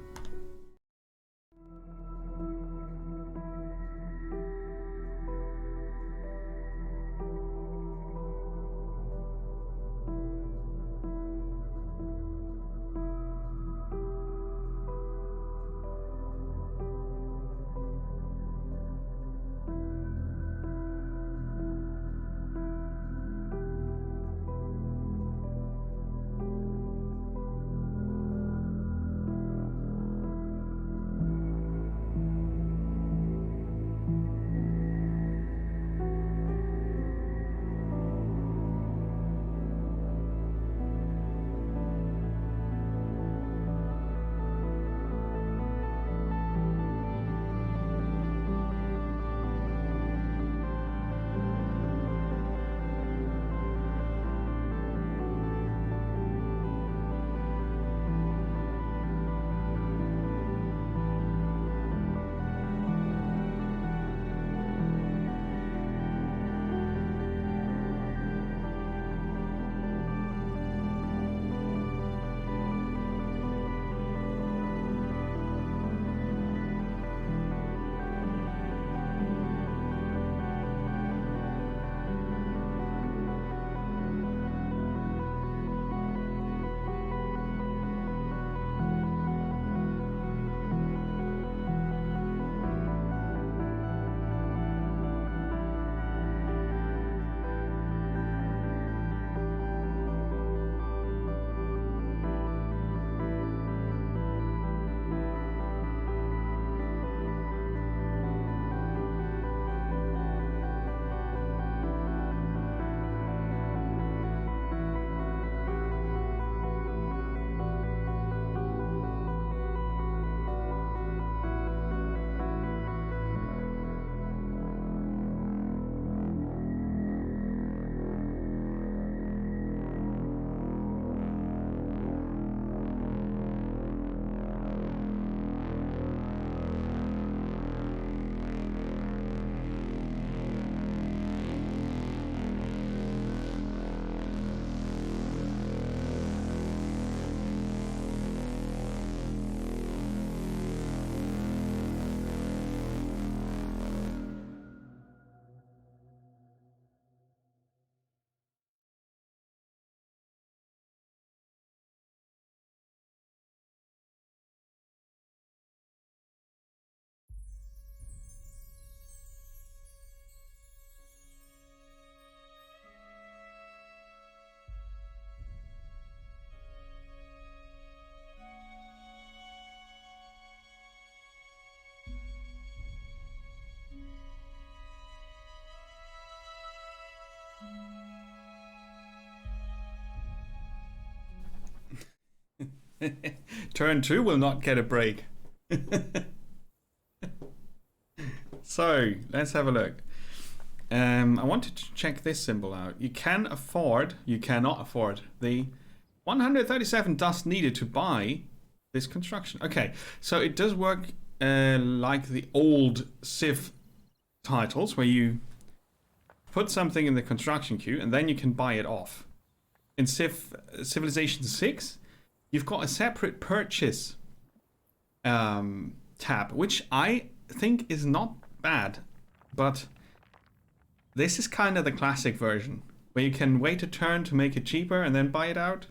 Turn 2 will not get a break. So, let's have a look. I wanted to check this symbol out. You cannot afford the 137 dust needed to buy this construction. Okay, so it does work like the old Civ titles, where you put something in the construction queue and then you can buy it off. In Civilization 6, you've got a separate purchase tab, which I think is not bad, but this is kind of the classic version, where you can wait a turn to make it cheaper and then buy it out.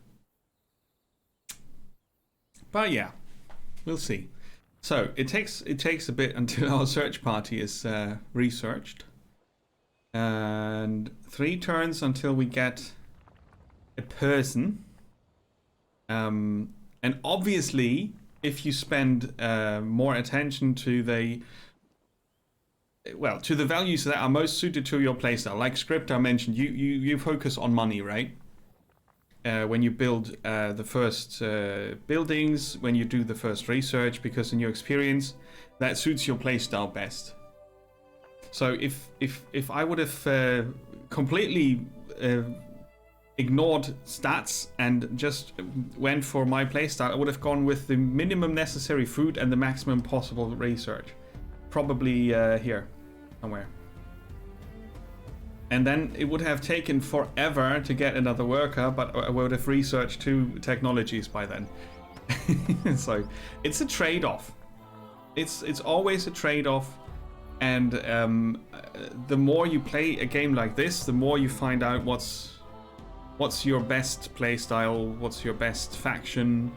But yeah, we'll see. So it takes a bit until our search party is researched, and 3 turns until we get a person. And obviously, if you spend more attention to the values that are most suited to your playstyle, like Script I mentioned, you focus on money, right? When you build the first buildings, when you do the first research, because in your experience, that suits your playstyle best. So if I would have completely ignored stats and just went for my playstyle, I would have gone with the minimum necessary food and the maximum possible research. Probably here, somewhere. And then it would have taken forever to get another worker, but I would have researched 2 technologies by then. So it's a trade-off. It's always a trade-off, and the more you play a game like this, the more you find out what's your best playstyle, what's your best faction,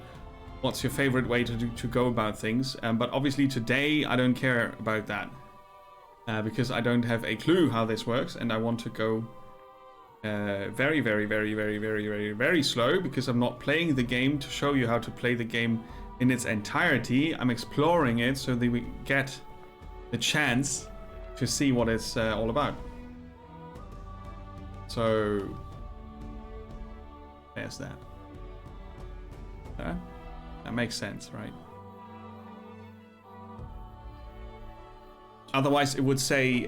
what's your favorite way to go about things. But obviously today I don't care about that because I don't have a clue how this works, and I want to go very, very, very, very, very, very, very slow because I'm not playing the game to show you how to play the game in its entirety. I'm exploring it so that we get the chance to see what it's all about. So there's that. That makes sense, right? Otherwise it would say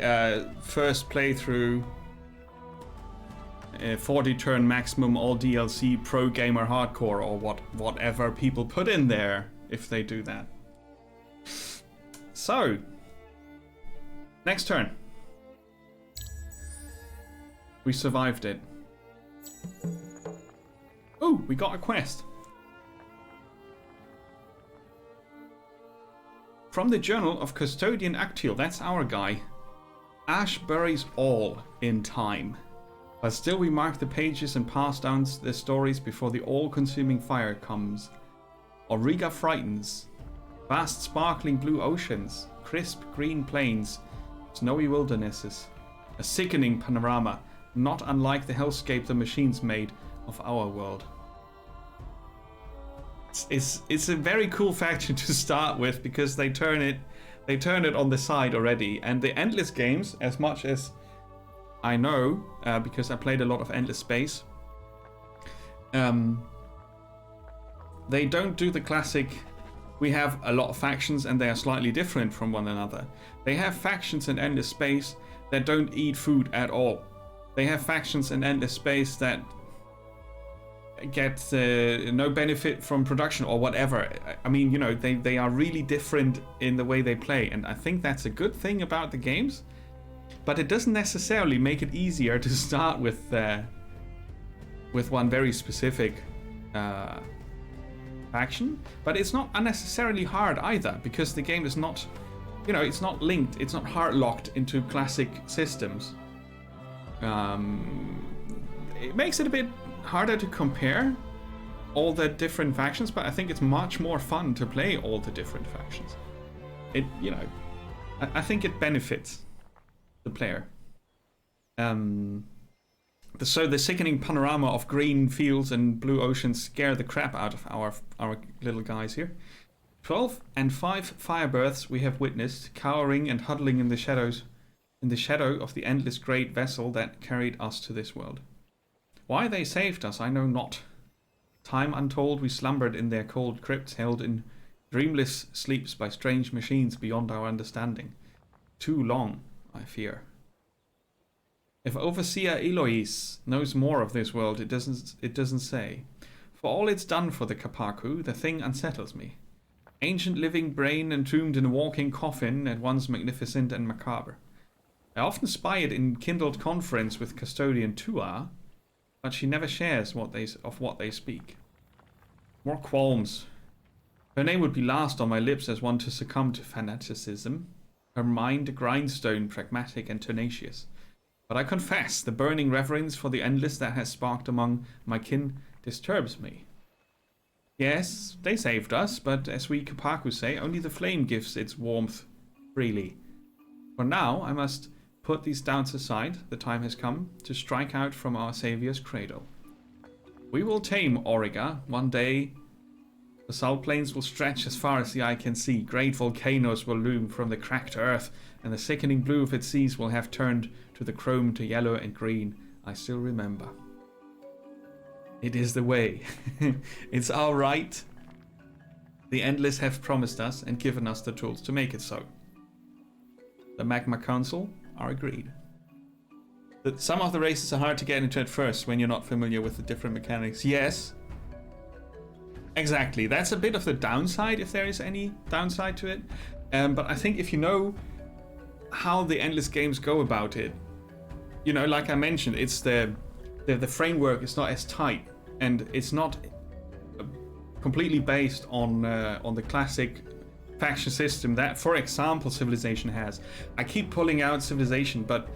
first playthrough 40 turn maximum, all DLC, pro gamer hardcore, or whatever people put in there if they do that. So next turn. We survived it. Oh, we got a quest. From the Journal of Custodian Actiel, that's our guy. Ash buries all in time. But still we mark the pages and pass down the stories before the all-consuming fire comes. Auriga frightens. Vast sparkling blue oceans. Crisp green plains. Snowy wildernesses. A sickening panorama, not unlike the hellscape the machines made of our world. It's a very cool faction to start with because they turn it on the side already. And the Endless games, as much as I know, because I played a lot of Endless Space, they don't do the classic, we have a lot of factions and they are slightly different from one another. They have factions in Endless Space that don't eat food at all. They have factions in Endless Space that get no benefit from production or whatever. I mean, you know, they are really different in the way they play, and I think that's a good thing about the games. But it doesn't necessarily make it easier to start with one very specific faction. But it's not unnecessarily hard either, because the game is not, you know, it's not linked, it's not hard locked into classic systems. It makes it a bit harder to compare all the different factions, but I think it's much more fun to play all the different factions. It, you know, I think it benefits the player. So the sickening panorama of green fields and blue oceans scare the crap out of our little guys here. 12 and 5 fire births we have witnessed, cowering and huddling in the shadow of the endless great vessel that carried us to this world. Why they saved us, I know not. Time untold we slumbered in their cold crypts, held in dreamless sleeps by strange machines beyond our understanding. Too long, I fear. If Overseer Eloise knows more of this world, it doesn't say. For all it's done for the Kapaku, the thing unsettles me. Ancient living brain entombed in a walking coffin, at once magnificent and macabre. I often spy it in kindled conference with Custodian Tua, but she never shares what they speak. More qualms. Her name would be last on my lips as one to succumb to fanaticism. Her mind a grindstone, pragmatic and tenacious. But I confess, the burning reverence for the endless that has sparked among my kin disturbs me. Yes, they saved us, but as we Kapaku say, only the flame gives its warmth freely. For now, I must put these doubts aside. The time has come to strike out from our Saviour's cradle. We will tame Auriga. One day, the salt plains will stretch as far as the eye can see. Great volcanoes will loom from the cracked earth, and the sickening blue of its seas will have turned to the chrome to yellow and green. I still remember. It is the way. It's our right. The Endless have promised us and given us the tools to make it so. The Magma Council are agreed. That some of the races are hard to get into at first when you're not familiar with the different mechanics. Yes. Exactly. That's a bit of the downside, if there is any downside to it. But I think if you know how the Endless games go about it, you know, like I mentioned, it's the framework is not as tight, and it's not completely based on the classic faction system that, for example, Civilization has. I keep pulling out Civilization, but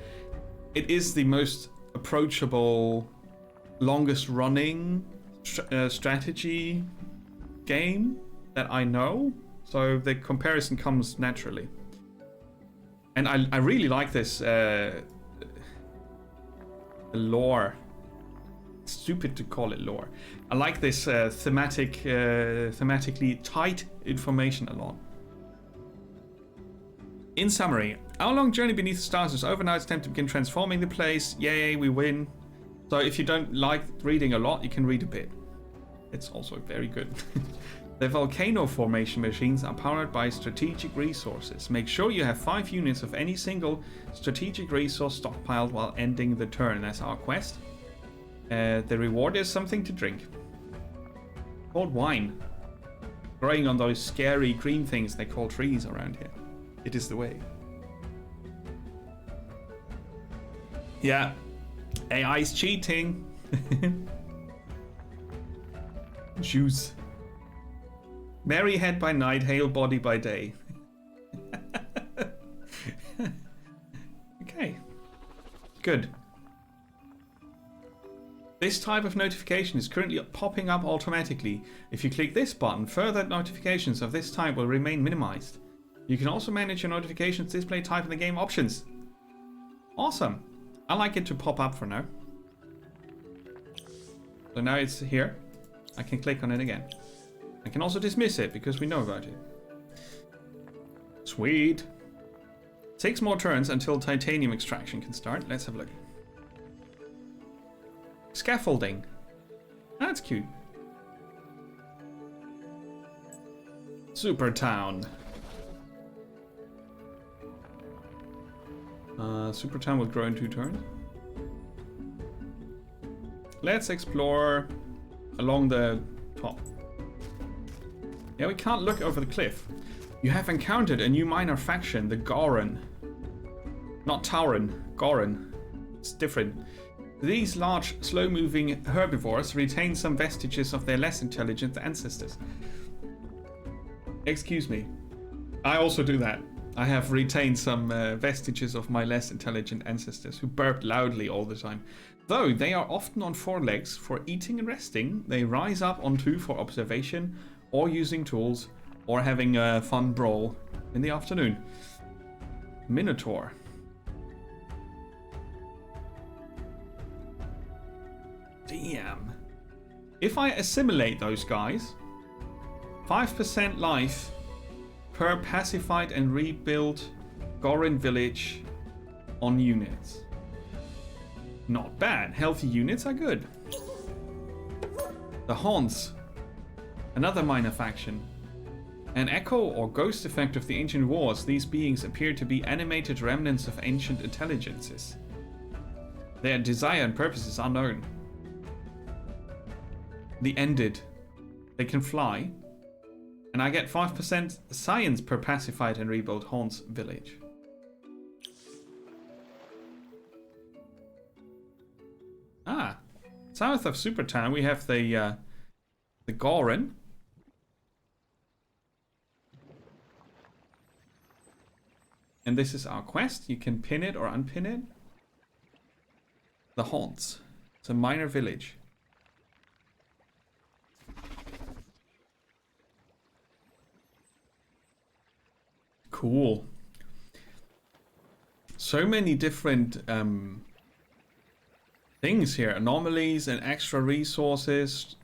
it is the most approachable, longest running strategy game that I know, so the comparison comes naturally. And I really like this lore. It's stupid to call it lore. I like this thematically tight information a lot. In summary, our long journey beneath the stars is over now. It's time to begin transforming the place. Yay, we win. So if you don't like reading a lot, you can read a bit. It's also very good. The volcano formation machines are powered by strategic resources. Make sure you have 5 units of any single strategic resource stockpiled while ending the turn. That's our quest. The reward is something to drink. Called wine. Growing on those scary green things they call trees around here. It is the way. Yeah. AI is cheating. Juice. Merry head by night, hale body by day. Okay. Good. This type of notification is currently popping up automatically. If you click this button, further notifications of this type will remain minimized. You can also manage your notifications display type in the game options. Awesome. I like it to pop up for now. So now it's here. I can click on it again. I can also dismiss it because we know about it. Sweet. 6 more turns until titanium extraction can start. Let's have a look. Scaffolding. That's cute. Super Town. Super Town will grow in 2 turns. Let's explore along the top. Yeah, we can't look over the cliff. You have encountered a new minor faction, the Goran. Not Tauren, Goran. It's different. These large, slow-moving herbivores retain some vestiges of their less intelligent ancestors. Excuse me. I also do that. I have retained some vestiges of my less intelligent ancestors who burp loudly all the time. Though they are often on 4 legs for eating and resting, they rise up on 2 for observation or using tools or having a fun brawl in the afternoon. Minotaur. Damn. If I assimilate those guys, 5% life per pacified and rebuilt Goran village on units. Not bad. Healthy units are good. The Haunts. Another minor faction. An echo or ghost effect of the ancient wars, these beings appear to be animated remnants of ancient intelligences. Their desire and purpose is unknown. The Ended. They can fly. And I get 5% science per pacified and rebuilt Haunts village. Ah. South of Supertown we have the Goran. And this is our quest. You can pin it or unpin it. The Haunts. It's a minor village. Cool. So many different things here. Anomalies and extra resources.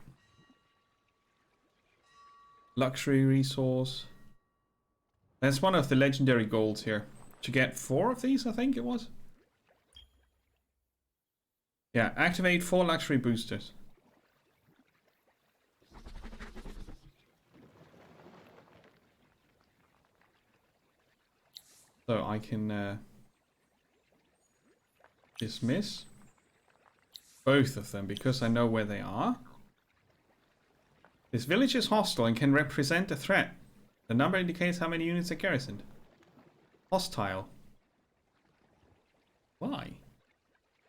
Luxury resource. That's one of the legendary goals here. To get 4 of these, I think it was. Yeah, activate 4 luxury boosters. So I can Dismiss both of them because I know where they are. This village is hostile and can represent a threat. The number indicates how many units are garrisoned. Hostile. Why?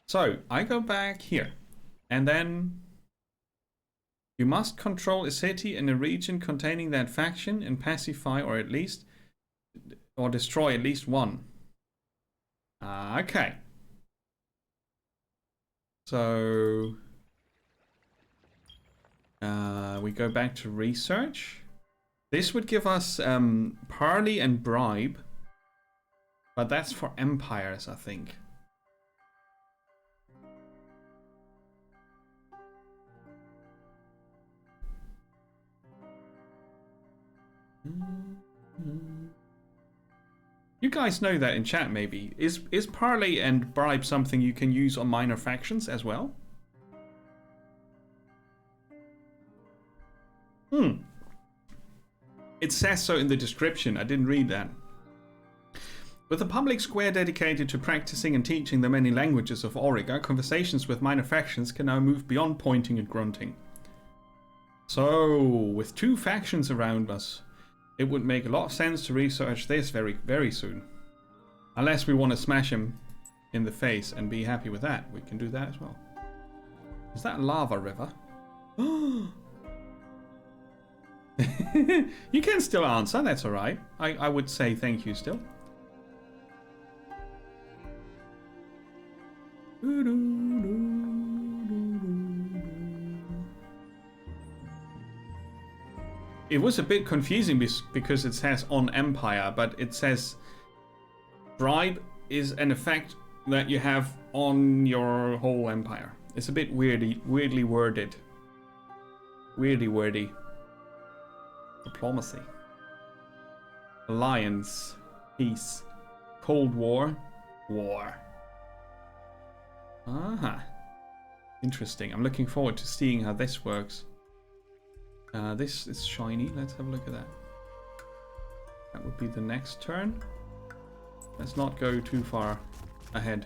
So, I go back here. And then... You must control a city in a region containing that faction and pacify or at least... Or destroy at least one. Okay. So... we go back to research. This would give us parley and bribe. But that's for empires, I think. You guys know that in chat, maybe. Is parley and bribe something you can use on minor factions as well? It says so in the description. I didn't read that. With a public square dedicated to practicing and teaching the many languages of Auriga, conversations with minor factions can now move beyond pointing and grunting. So, with 2 factions around us, it would make a lot of sense to research this very, very soon. Unless we want to smash him in the face and be happy with that. We can do that as well. Is that a lava river? You can still answer, that's alright. I would say thank you still. It was a bit confusing because it says on Empire, but it says bribe is an effect that you have on your whole empire. It's a bit weirdly worded. Weirdly wordy. Diplomacy. Alliance. Peace. Cold War. War. Aha. Interesting. I'm looking forward to seeing how this works. This is shiny. Let's have a look at that. That would be the next turn. Let's not go too far ahead.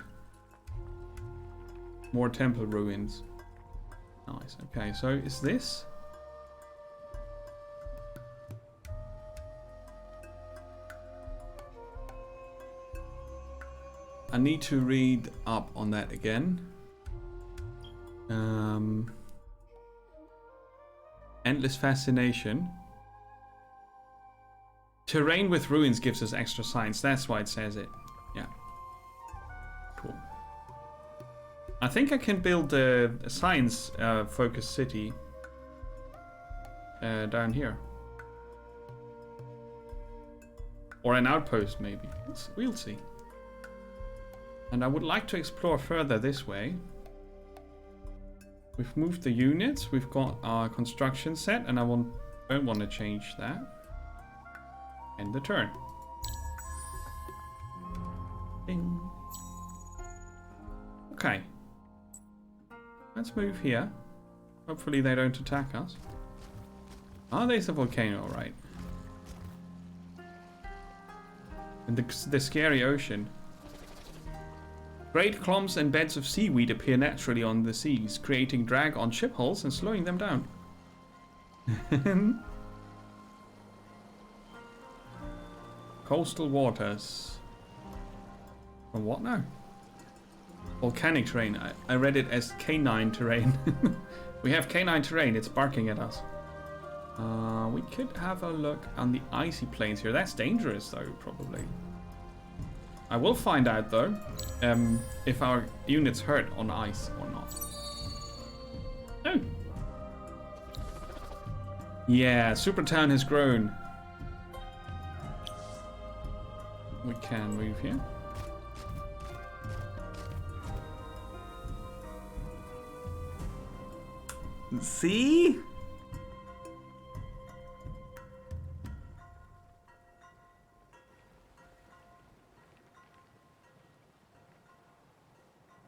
More temple ruins. Nice. Okay, so is this? I need to read up on that again. Endless fascination. Terrain with ruins gives us extra science. That's why it says it. Yeah. Cool. I think I can build a science focused city down here. Or an outpost maybe. We'll see. And I would like to explore further this way. We've moved the units. We've got our construction set, and I don't want to change that. End the turn. Ding. Okay. Let's move here. Hopefully they don't attack us. Oh, there's a volcano, alright. And the scary ocean. Great clumps and beds of seaweed appear naturally on the seas, creating drag on ship hulls and slowing them down. Coastal waters. From what now? Volcanic terrain. I read it as canine terrain. We have canine terrain. It's barking at us. We could have a look on the icy plains here. That's dangerous though, probably. I will find out though, if our units hurt on ice or not. Oh! Yeah, Supertown has grown. We can move here. See?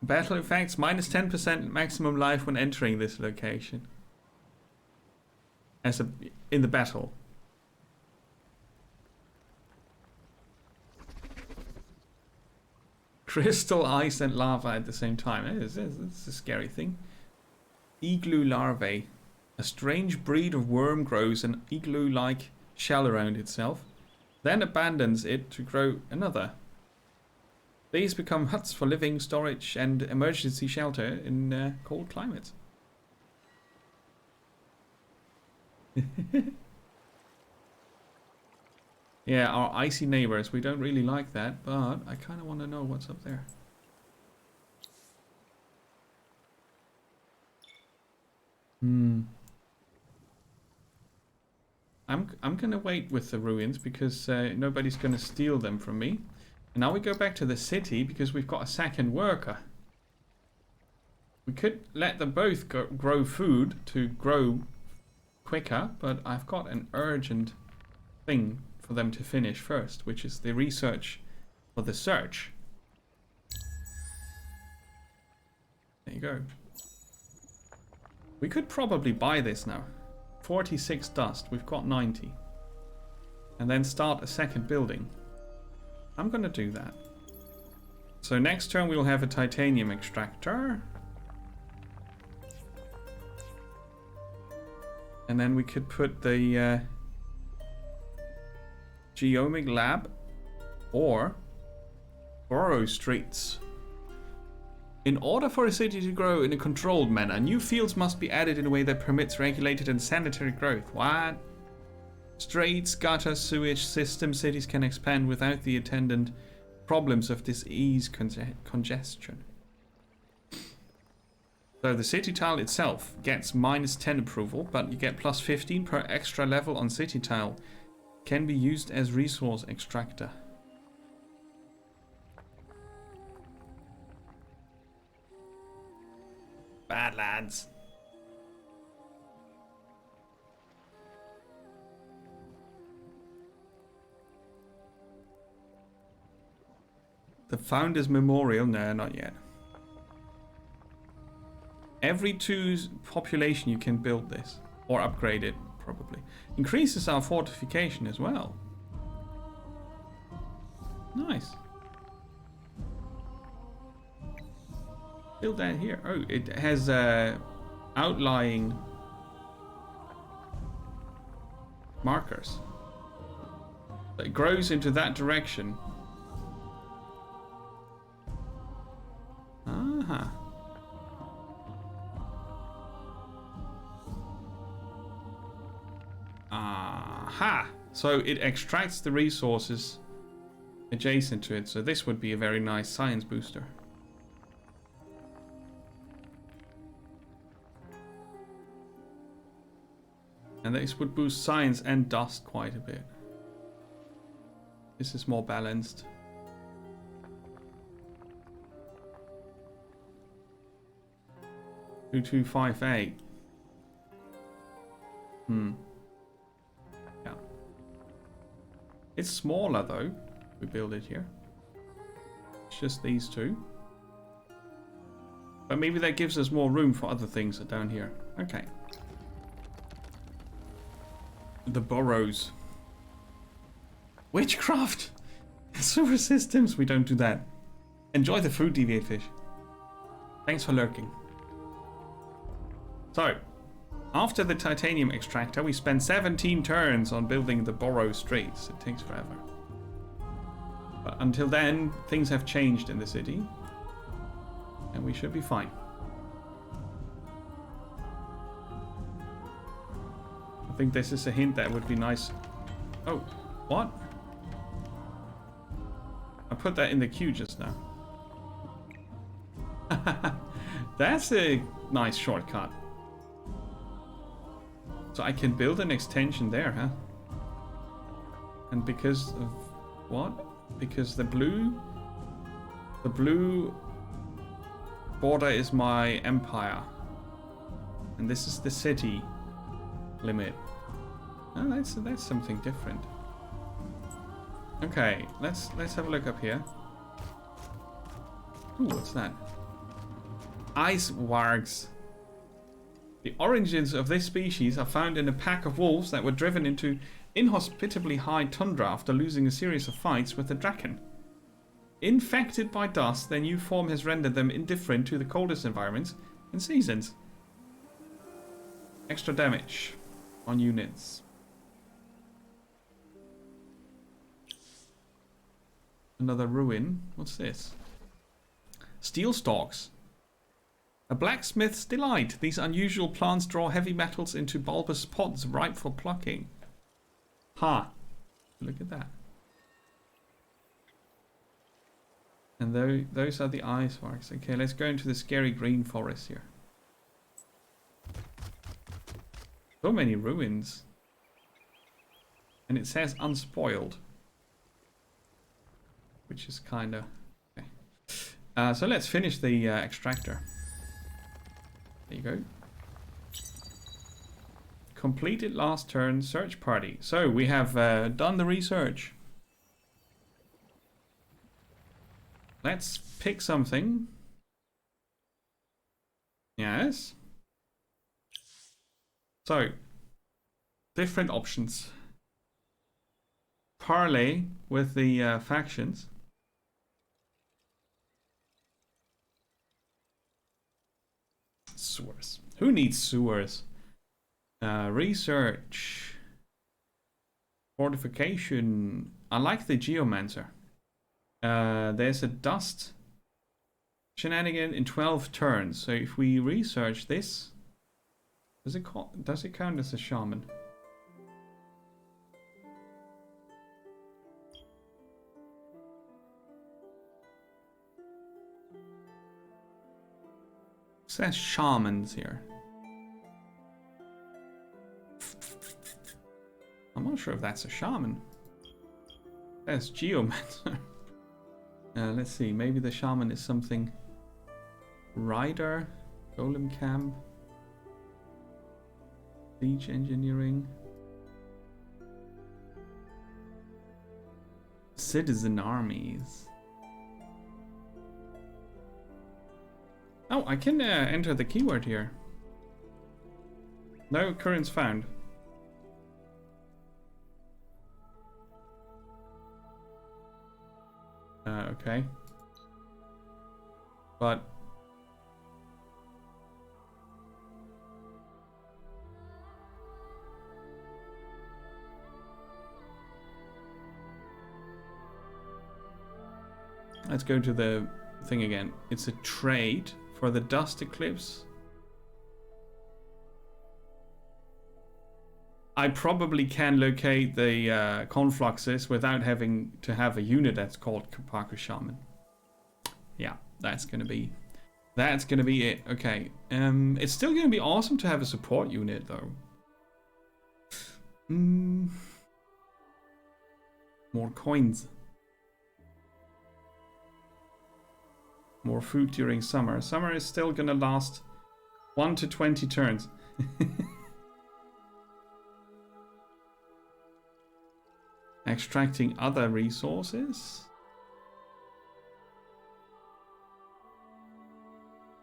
Battle effects, minus 10% maximum life when entering this location. In the battle. Crystal, ice, and lava at the same time. It's a scary thing. Igloo larvae. A strange breed of worm grows an igloo-like shell around itself, then abandons it to grow another. These become huts for living, storage, and emergency shelter in cold climates. Yeah, our icy neighbors, we don't really like that, but I kind of want to know what's up there. I'm gonna wait with the ruins because nobody's gonna steal them from me. And now we go back to the city because we've got a second worker. We could let them both grow food to grow quicker, but I've got an urgent thing for them to finish first, which is the research for the search. There you go. We could probably buy this now. 46 dust, we've got 90. And then start a second building. I'm gonna do that. So next turn we'll have a titanium extractor. And then we could put the geomic lab or burrow streets. In order for a city to grow in a controlled manner, new fields must be added in a way that permits regulated and sanitary growth. What? Streets, gutters, sewage system, cities can expand without the attendant problems of disease congestion. So the city tile itself gets -10 approval, but you get +15 per extra level on city tile. Can be used as resource extractor. Badlands. The Founders Memorial? No, not yet. Every 2 population you can build this. Or upgrade it, probably. Increases our fortification as well. Nice. Build that here. Oh, it has outlying markers. It grows into that direction. Aha. Aha. So it extracts the resources adjacent to it. So this would be a very nice science booster. And this would boost science and dust quite a bit. This is more balanced. Two, 2, 5, 8. Yeah. It's smaller though. We build it here. It's just these two. But maybe that gives us more room for other things down here. Okay. The burrows. Witchcraft! Sewer systems! We don't do that. Enjoy the fruit, Deviate Fish. Thanks for lurking. So, after the titanium extractor, we spend 17 turns on building the burrow streets. It takes forever. But until then, things have changed in the city. And we should be fine. I think this is a hint that would be nice. Oh, what? I put that in the queue just now. That's a nice shortcut. So I can build an extension there, huh? And because of what? Because the blue border is my empire. And this is the city limit. Oh, that's something different. Okay, let's have a look up here. Ooh, what's that? Ice wargs. The origins of this species are found in a pack of wolves that were driven into inhospitably high tundra after losing a series of fights with the Draken. infected by dust, their new form has rendered them indifferent to the coldest environments and seasons. Extra damage on units. Another ruin. What's this? Steel stalks. A blacksmith's delight. These unusual plants draw heavy metals into bulbous pods ripe for plucking. Ha! Look at that. And those are the ice marks. Okay, let's go into the scary green forest here. So many ruins. And it says unspoiled. Which is kind of... Okay. So let's finish the extractor. There you go. Completed last turn search party. So we have done the research. Let's pick something. Yes. So, different options. Parley with the factions. Sewers. Who needs sewers? Research. Fortification. I like the Geomancer. There's a dust shenanigan in 12 turns. So if we research this, does it count as a shaman? It says shamans here. I'm not sure if that's a shaman. There's Geomancer. Let's see, maybe the shaman is something. Rider, Golem Camp, Siege Engineering, Citizen Armies. Oh, I can enter the keyword here. No occurrence found. Okay. But let's go to the thing again. It's a trade for the dust eclipse. I probably can locate the confluxes without having to have a unit that's called Kopaku Shaman. Yeah, that's gonna be it. Okay, it's still gonna be awesome to have a support unit though. More coins. More food during summer. Summer is still gonna last 1 to 20 turns. Extracting other resources.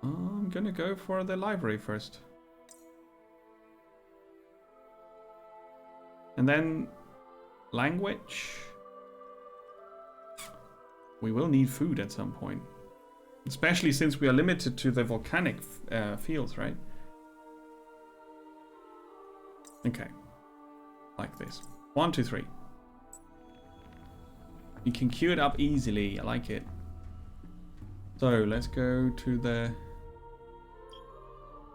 I'm gonna go for the library first. And then language. We will need food at some point. Especially since we are limited to the volcanic fields, right? Okay. Like this. 1, 2, 3. You can queue it up easily. I like it. So let's go to the...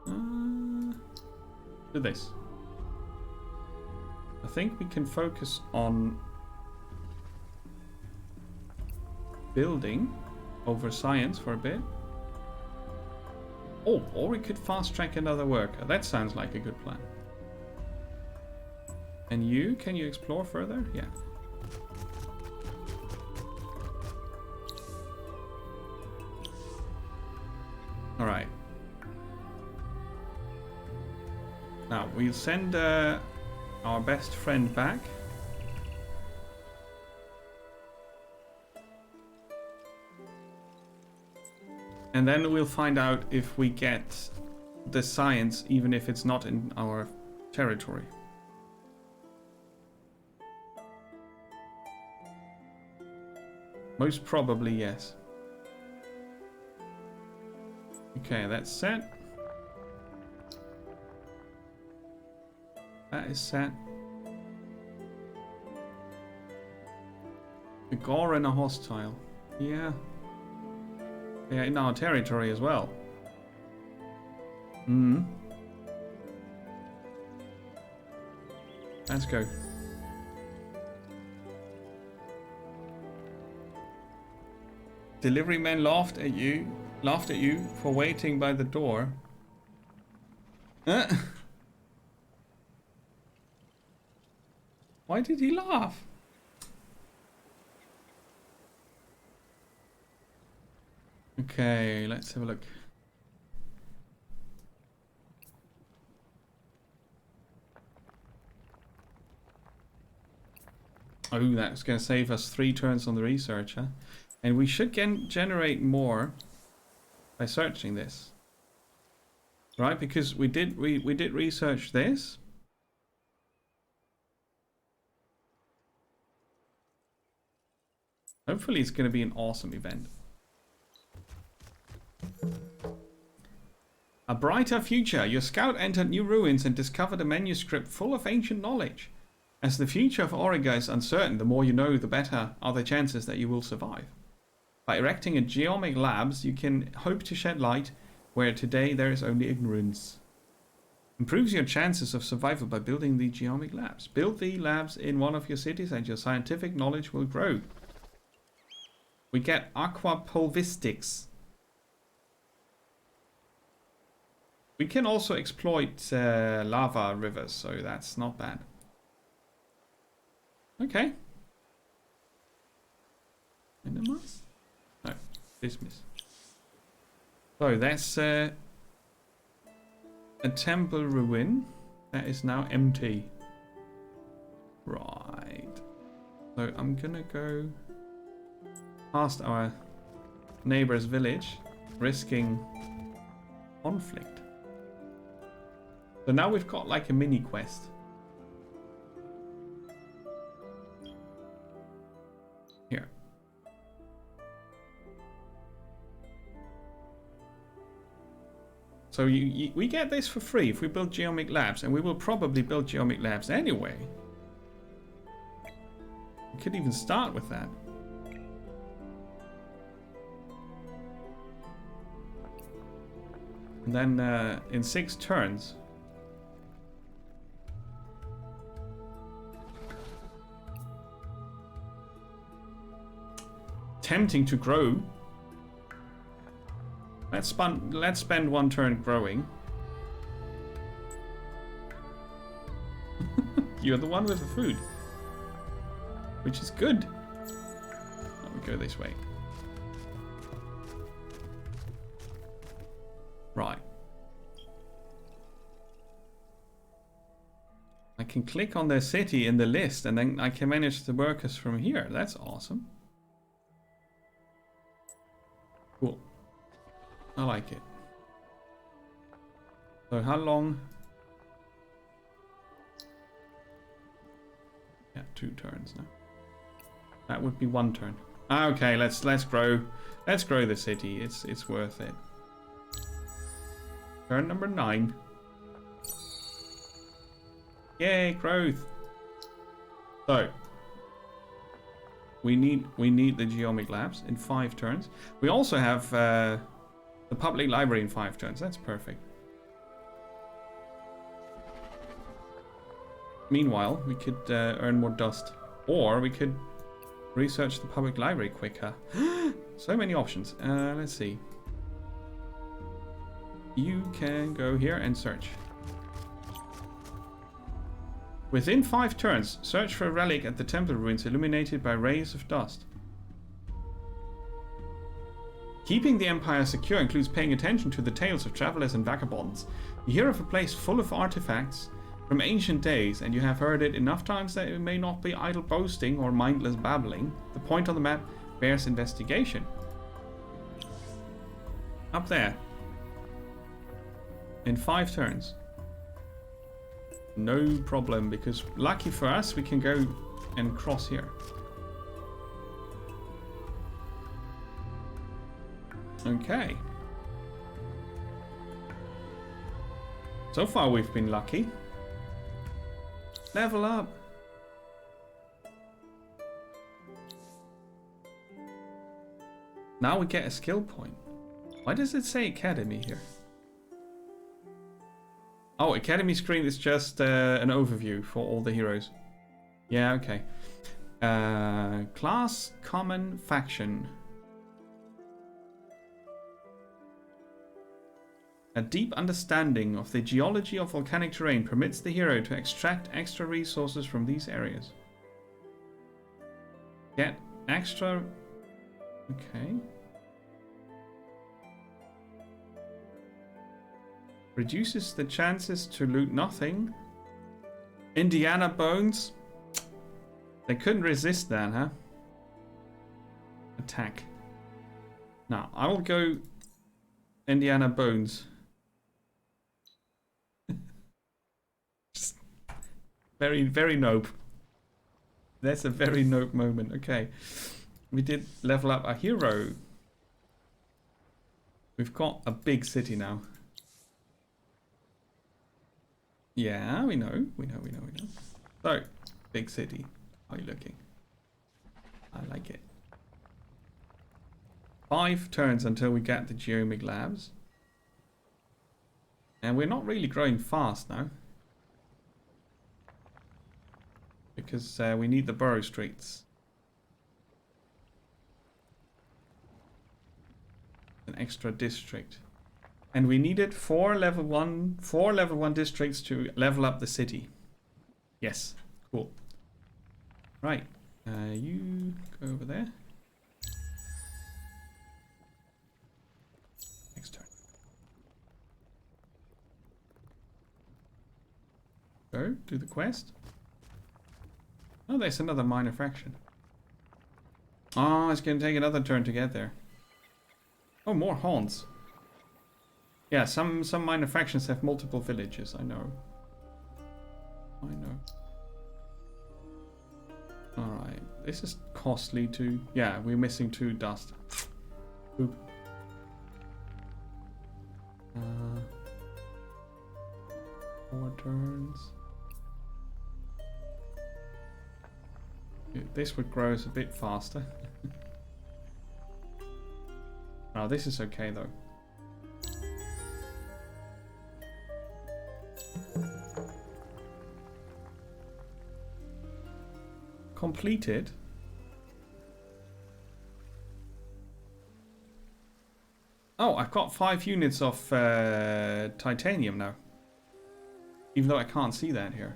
do this. I think we can focus on building over science for a bit. Oh, or we could fast track another worker. That sounds like a good plan. And you, can you explore further? Yeah. All right. Now we'll send our best friend back. And then we'll find out if we get the science, even if it's not in our territory. Most probably, yes. Okay, that's set. That is set. The Goran are hostile. Yeah. They are in our territory as well. Hmm. Let's go. Delivery man laughed at you for waiting by the door. Why did he laugh? Okay, let's have a look. Oh, that's going to save us 3 turns on the research, huh? And we should generate more by searching this. Right, because we did research this. Hopefully it's going to be an awesome event. A brighter future. Your scout entered new ruins and discovered a manuscript full of ancient knowledge. As the future of Auriga is uncertain, the more you know, the better are the chances that you will survive. By erecting a geomic labs, you can hope to shed light where today there is only ignorance. Improves your chances of survival by building the geomic labs. Build the labs in one of your cities and your scientific knowledge will grow. We get aqua pulvistics. We can also exploit lava rivers, so that's not bad. Okay. Minimize? No, dismiss. So that's a temple ruin that is now empty. Right. So I'm gonna go past our neighbor's village, risking conflict. So now we've got like a mini quest. Here. So we get this for free if we build geomic labs, and we will probably build geomic labs anyway. We could even start with that. And then in 6 turns. Tempting to grow. Let's spend 1 turn growing. You're the one with the food, which is good. Let me go this way. Right. I can click on their city in the list, and then I can manage the workers from here. That's awesome. Cool. I like it. So how long? Yeah, 2 turns now. That would be 1 turn. Okay, let's grow. Let's grow the city. It's worth it. Turn number 9. Yay, growth. So we need the geomic labs in 5 turns. We also have the public library in 5 turns. That's perfect. Meanwhile, we could earn more dust, or we could research the public library quicker. So many options. Let's see. You can go here and search. Within 5 turns, search for a relic at the temple ruins illuminated by rays of dust. Keeping the Empire secure includes paying attention to the tales of travelers and vagabonds. You hear of a place full of artifacts from ancient days, and you have heard it enough times that it may not be idle boasting or mindless babbling. The point on the map bears investigation. Up there. In 5 turns. No problem, because lucky for us, we can go and cross here. Okay. So far we've been lucky. Level up. Now we get a skill point. Why does it say Academy here? Oh, Academy screen is just an overview for all the heroes. Yeah, okay. Class, common, faction. A deep understanding of the geology of volcanic terrain permits the hero to extract extra resources from these areas. Get extra... Okay. Reduces the chances to loot nothing. Indiana Bones. They couldn't resist that, huh? Attack. Now, I will go Indiana Bones. Just very, very nope. That's a very nope moment. Okay. We did level up our hero. We've got a big city now. Yeah, we know. So, big city. How are you looking? I like it. 5 turns until we get the Geomic Labs. And we're not really growing fast now. Because we need the borough streets. An extra district. And we needed 4 level 1 districts to level up the city. Yes, cool. Right, you go over there. Next turn. Go, do the quest. Oh, there's another minor faction. Oh, it's going to take another turn to get there. Oh, more haunts. Yeah, some minor factions have multiple villages, I know. Alright, this is costly too. Yeah, we're missing 2 dust. Oop. 4 turns. This would grow us a bit faster. Oh, this is okay though. Completed. Oh, I've got 5 units of titanium now. Even though I can't see that here.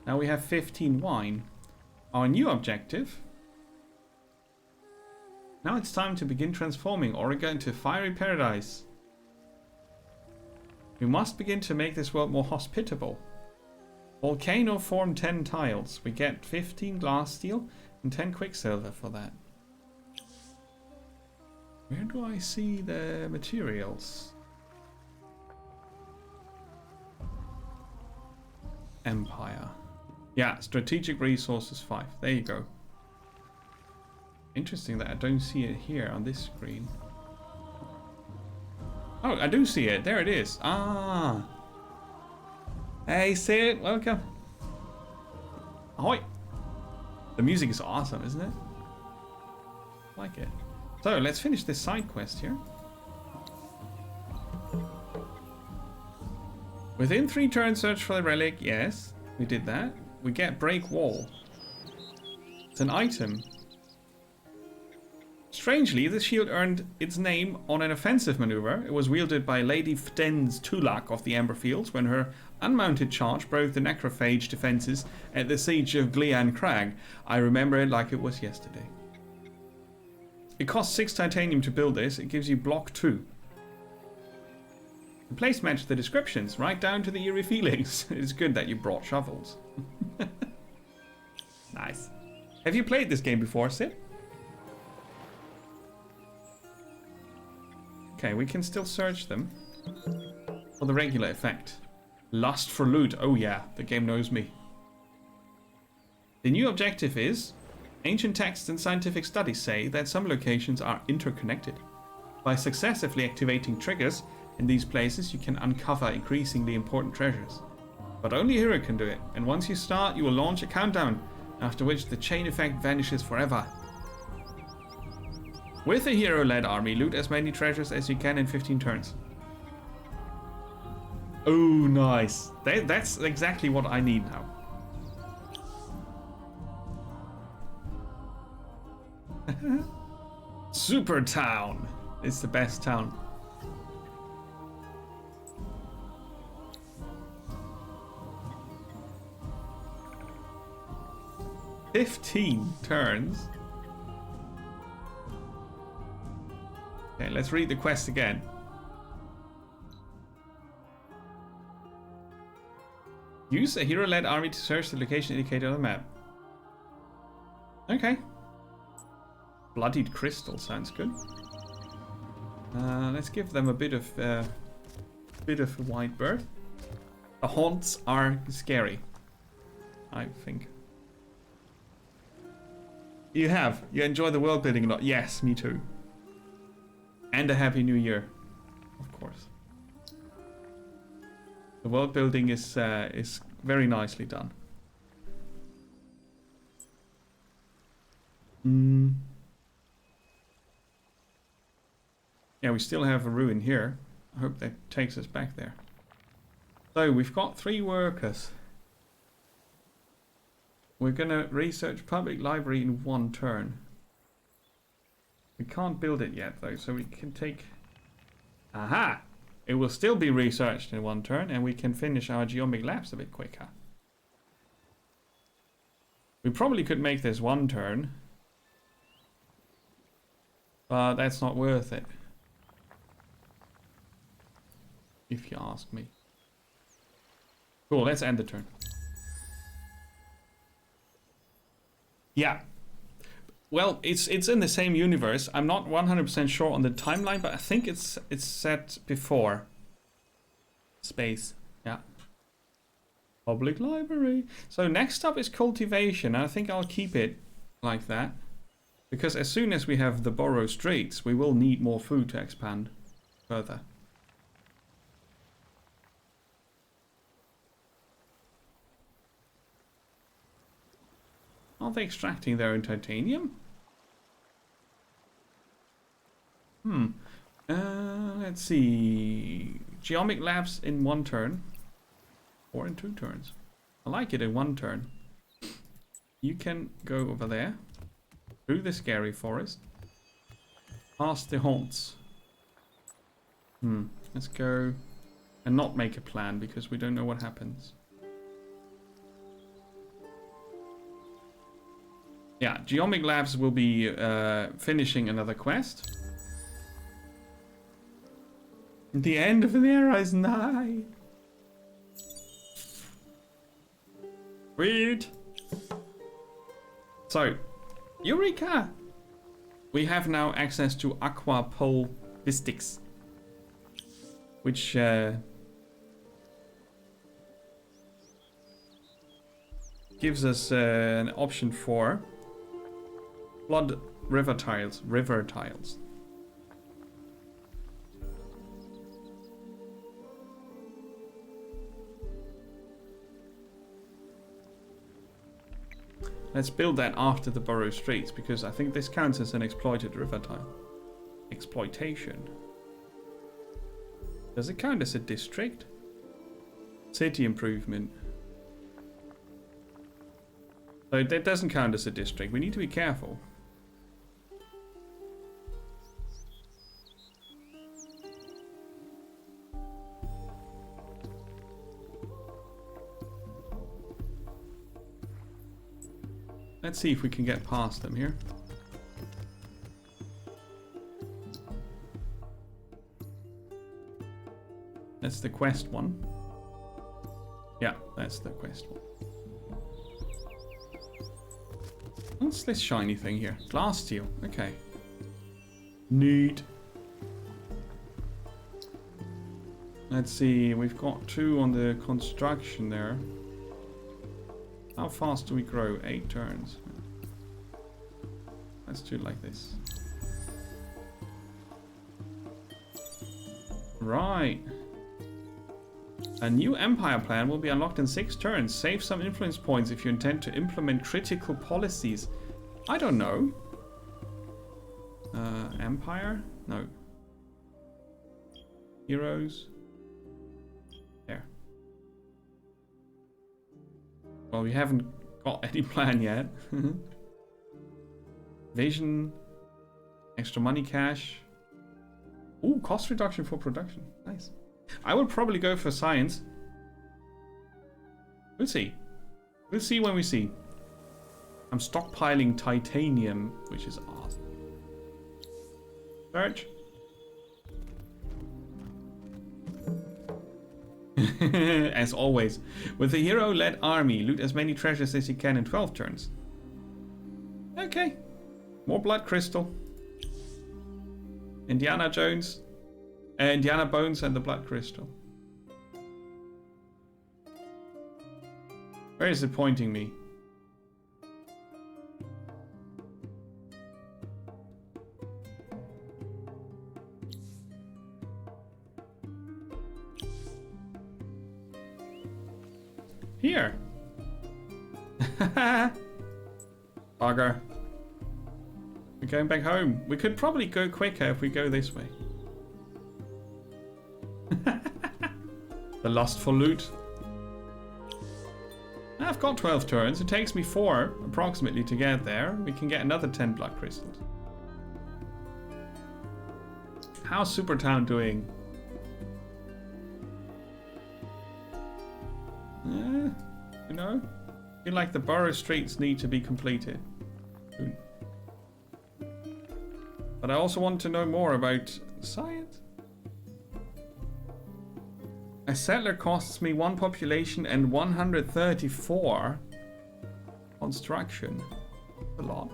Now we have 15 wine. Our new objective. Now it's time to begin transforming Origa into a fiery paradise. We must begin to make this world more hospitable. Volcano form 10 tiles. We get 15 glass steel and 10 quicksilver for that. Where do I see the materials? Empire. Yeah, strategic resources 5. There you go. Interesting that I don't see it here on this screen. Oh, I do see it. There it is. Ah. Hey, Sid. Welcome. Ahoy. The music is awesome, isn't it? I like it. So, let's finish this side quest here. Within 3 turns, search for the relic. Yes, we did that. We get break wall. It's an item. Strangely, the shield earned its name on an offensive maneuver. It was wielded by Lady Fden's Tulak of the Emberfields when her unmounted charge broke the necrophage defenses at the siege of Glian Crag. I remember it like it was yesterday. It costs 6 titanium to build this. It gives you block 2. The place matched the descriptions, right down to the eerie feelings. It's good that you brought shovels. Nice. Have you played this game before, Sid? Okay, we can still search them for the regular effect. Lust for loot. Oh yeah, the game knows me. The new objective is... Ancient texts and scientific studies say that some locations are interconnected. By successively activating triggers in these places, you can uncover increasingly important treasures. But only a hero can do it, and once you start, you will launch a countdown, after which the chain effect vanishes forever. With a hero-led army, loot as many treasures as you can in 15 turns. Oh, nice. That's exactly what I need now. Super Town is the best town. "15 turns. Okay, let's read the quest again. Use a hero-led army to search the location indicated on the map. Okay. Bloodied crystal sounds good. Let's give them a bit of a white bird. The haunts are scary, I think. You enjoy the world building a lot. Yes, me too. And a happy new year, of course. The world building is very nicely done. Yeah, we still have a ruin here. I hope that takes us back there. So we've got 3 workers. We're gonna research public library in 1 turn. We can't build it yet though, so we can take... Aha! It will still be researched in 1 turn, and we can finish our geomic labs a bit quicker. We probably could make this 1 turn, but that's not worth it, if you ask me. Cool, let's end the turn. Yeah. Well, it's in the same universe. I'm not 100% sure on the timeline, but I think it's set before space. Yeah. Public library. So next up is cultivation. I think I'll keep it like that, because as soon as we have the Borrow Straits, we will need more food to expand further. Are they extracting their own titanium? Let's see. Geomic labs in 1 turn. Or in 2 turns. I like it in 1 turn. You can go over there. Through the scary forest. Past the haunts. Let's go and not make a plan, because we don't know what happens. Yeah, Geomic Labs will be finishing another quest. The end of the era is nigh. Weird. So, Eureka! We have now access to Aqua Pole Mystics, which gives us an option for Blood river tiles. Let's build that after the Borrow Straits, because I think this counts as an exploited river tile. Exploitation. Does it count as a district? City improvement. So that doesn't count as a district. We need to be careful. Let's see if we can get past them here. That's the quest one. Yeah, that's the quest one. What's this shiny thing here? Glass steel. Okay. Neat. Let's see. We've got 2 on the construction there. How fast do we grow? 8 turns. Let's do it like this. Right. A new empire plan will be unlocked in 6 turns. Save some influence points if you intend to implement critical policies. I don't know. Empire? No. Heroes? There. Well, we haven't got any plan yet. Vision. Extra money cash. Ooh, cost reduction for production. Nice. I would probably go for science. We'll see. We'll see when we see. I'm stockpiling titanium, which is awesome. Search. As always. With a hero-led army, loot as many treasures as you can in 12 turns. Okay. More blood crystal. Indiana Jones. Indiana Bones and the blood crystal. Where is it pointing me? Here. Bugger. We're going back home. We could probably go quicker if we go this way. The lust for loot. I've got 12 turns. It takes me 4 approximately to get there. We can get another 10 blood crystals. How's Supertown doing? You know, I feel like the borough streets need to be completed soon. But I also want to know more about science. A settler costs me 1 population and 134 construction. A lot.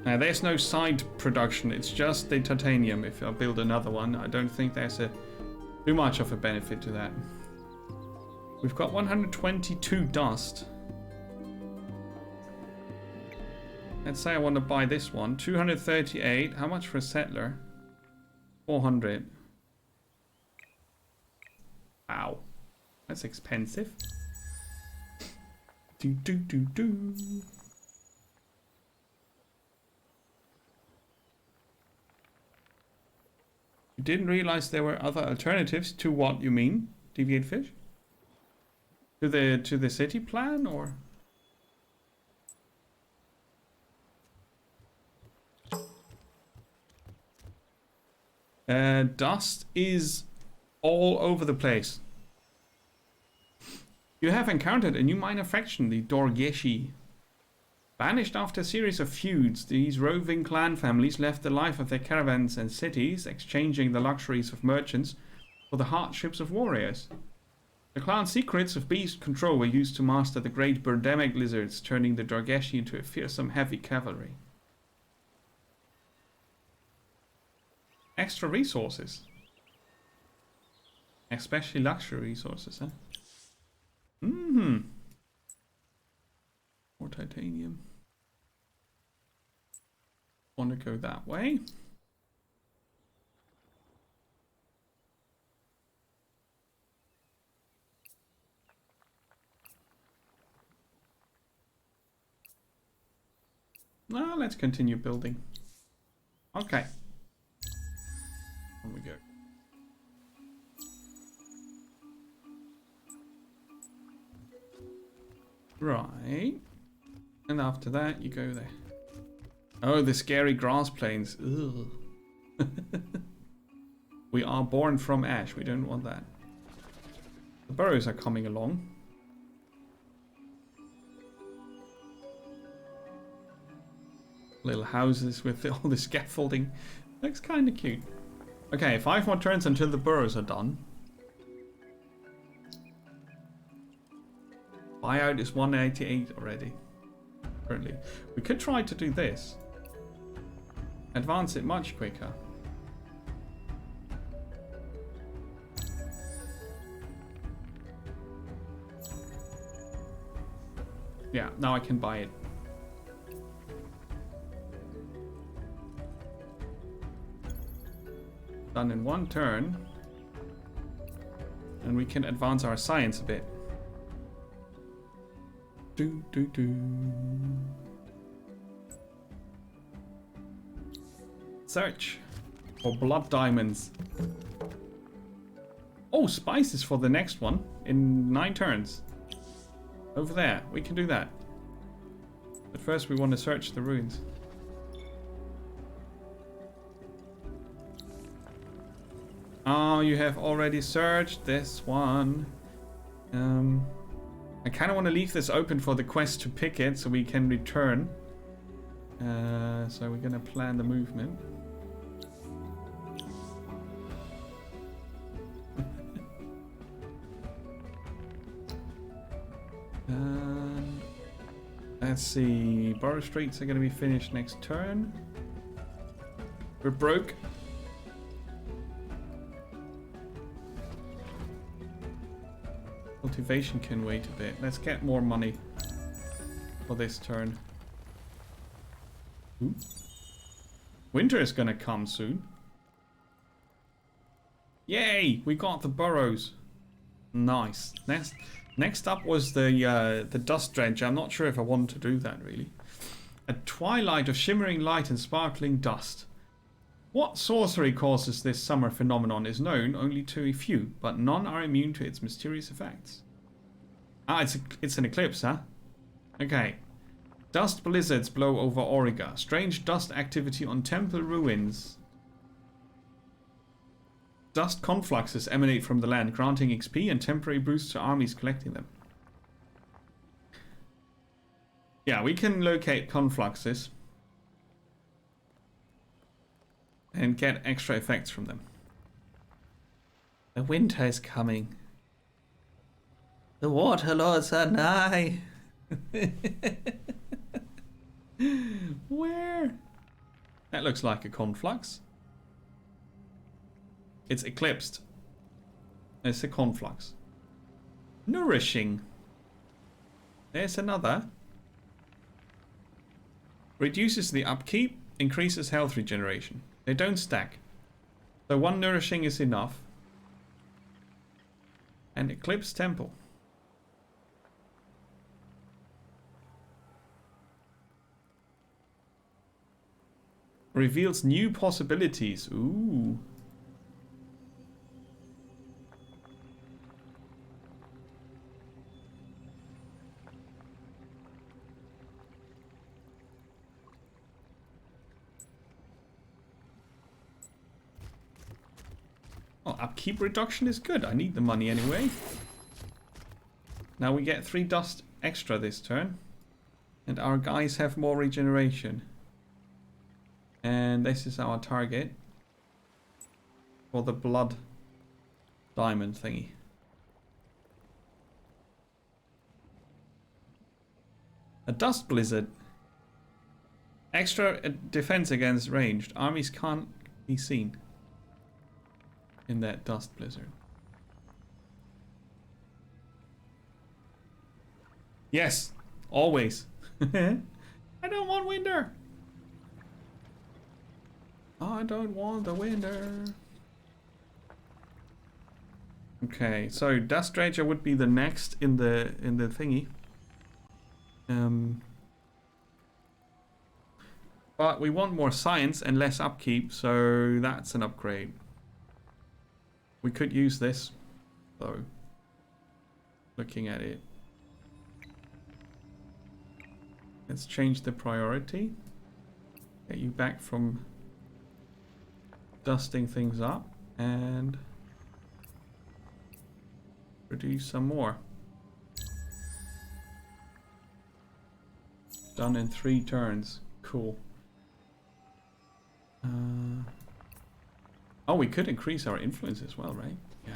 Now there's no side production, it's just the titanium. If I build another one, I don't think there's too much of a benefit to that. We've got 122 dust. Let's say I want to buy this one. 238. How much for a settler? 400. Wow. That's expensive. Do. You didn't realize there were other alternatives to what you mean? Deviate fish? To the city plan, or? Dust is all over the place. You have encountered a new minor faction, the Dorgeshi. Banished after a series of feuds, these roving clan families left the life of their caravans and cities, exchanging the luxuries of merchants for the hardships of warriors. The clan secrets of beast control were used to master the great Birdemic lizards, turning the Dorgeshi into a fearsome heavy cavalry. Extra resources. Especially luxury resources, huh? More titanium. Want to go that way. Now let's continue building. Okay. On we go. Right. And after that, you go there. Oh, the scary grass plains. Ugh. We are born from ash. We don't want that. The burrows are coming along. Little houses with all the scaffolding. Looks kind of cute. Okay, 5 more turns until the burrows are done. Buyout is 188 already. Currently. We could try to do this. Advance it much quicker. Yeah, now I can buy it. Done in one turn. And we can advance our science a bit. Do, do, do. Search for blood diamonds. Oh, spices for the next one in 9 turns. Over there, we can do that. But first we want to search the ruins. Oh, you have already searched this one. I kind of want to leave this open for the quest to pick it so we can return. So we're going to plan the movement. Let's see. Borough Streets are going to be finished next turn. We're broke. Cultivation can wait a bit. Let's get more money for this turn. Ooh. Winter is gonna come soon. Yay! We got the burrows. Nice. Next up was the dust dredge. I'm not sure if I want to do that really. A twilight of shimmering light and sparkling dust. What sorcery causes this summer phenomenon is known only to a few, but none are immune to its mysterious effects. Ah, it's an eclipse, huh? Okay. Dust blizzards blow over Auriga. Strange dust activity on temple ruins. Dust confluxes emanate from the land, granting XP and temporary boosts to armies collecting them. Yeah, we can locate confluxes and get extra effects from them. The winter is coming. The water lords are nigh. Where? That looks like a conflux. It's eclipsed. It's a conflux. Nourishing. There's another. Reduces the upkeep, increases health regeneration. They don't stack. So one nourishing is enough. And Eclipse Temple. Reveals new possibilities. Ooh. Well, upkeep reduction is good. I need the money anyway. Now we get 3 dust extra this turn. And our guys have more regeneration. And this is our target. For the blood diamond thingy. A dust blizzard. Extra defense against ranged. Armies can't be seen in that dust blizzard. Yes, always. I don't want winter. I don't want the winter. Okay, so Dust Ranger would be the next in the thingy. But we want more science and less upkeep, so that's an upgrade. We could use this, though. Looking at it. Let's change the priority. Get you back from dusting things up and produce some more. Done in 3 turns. Cool. Oh, we could increase our influence as well, right? Yeah.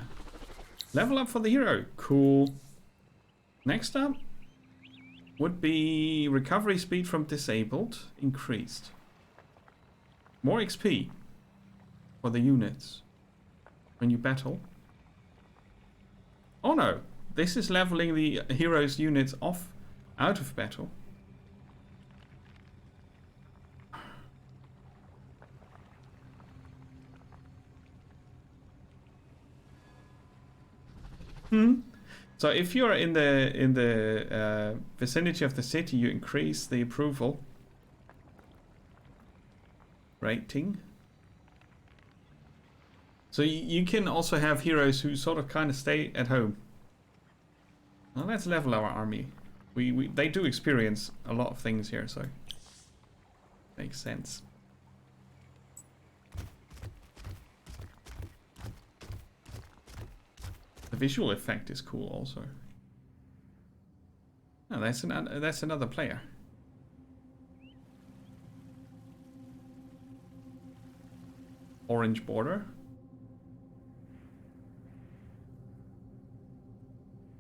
Level up for the hero. Cool. Next up would be recovery speed from disabled increased. More XP for the units when you battle. Oh no, this is leveling the hero's units off Out of battle. So if you're in the vicinity of the city, you increase the approval rating. So you can also have heroes who sort of kind of stay at home. Well, let's level our army. They do experience a lot of things here, so makes sense. The visual effect is cool also. Oh, that's another player. Orange border.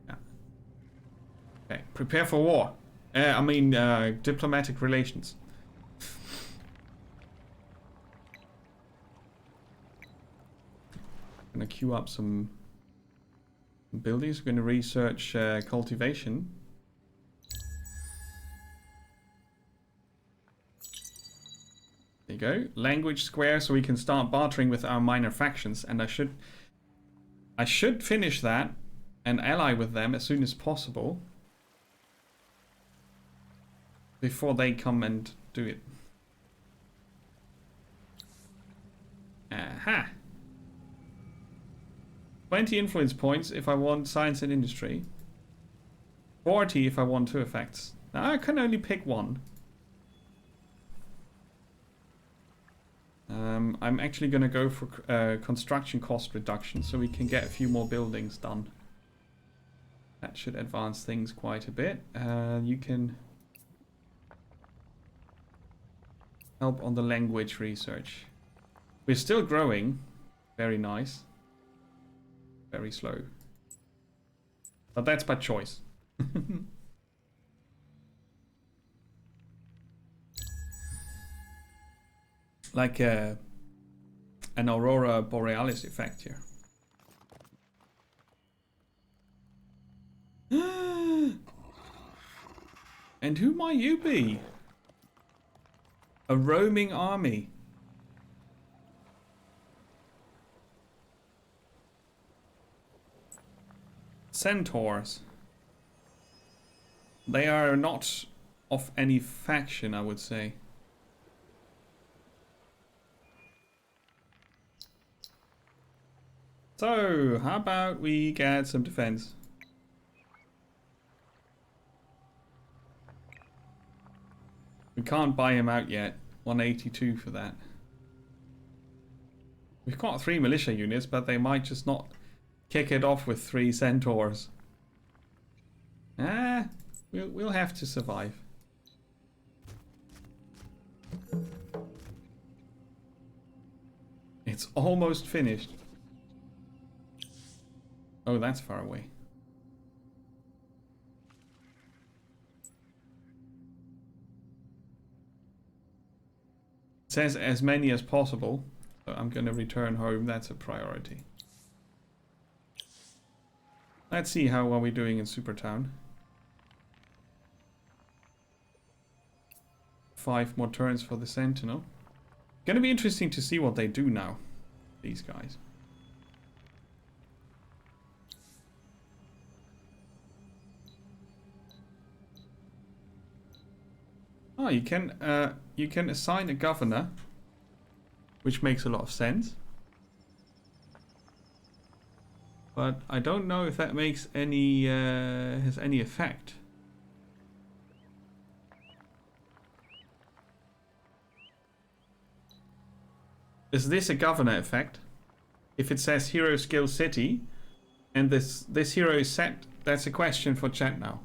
Yeah. Okay, prepare for war. I mean, diplomatic relations. Gonna queue up some buildings. We're gonna research cultivation. There you go. Language square, so we can start bartering with our minor factions. And I should finish that and ally with them as soon as possible before they come and do it. Aha. 20 influence points if I want science and industry. 40 if I want 2 effects. Now I can only pick one. I'm actually going to go for construction cost reduction so we can get a few more buildings done. That should advance things quite a bit. You can help on the language research. We're still growing. Very nice. Very slow. But that's by choice. Like an Aurora Borealis effect here. And who might you be? A roaming army. Centaurs. They are not of any faction, I would say. So, how about we get some defense? We can't buy him out yet. 182 for that. We've got 3 militia units, but they might just not kick it off with 3 centaurs. We'll have to survive. It's almost finished. Oh, that's far away. It says as many as possible. So I'm going to return home. That's a priority. Let's see how are we doing in Supertown. 5 more turns for the Sentinel. Gonna be interesting to see what they do now. These guys. Oh, you can assign a governor, which makes a lot of sense. But I don't know if that makes any has any effect. Is this a governor effect? If it says hero skill city, and this hero is set, that's a question for chat now.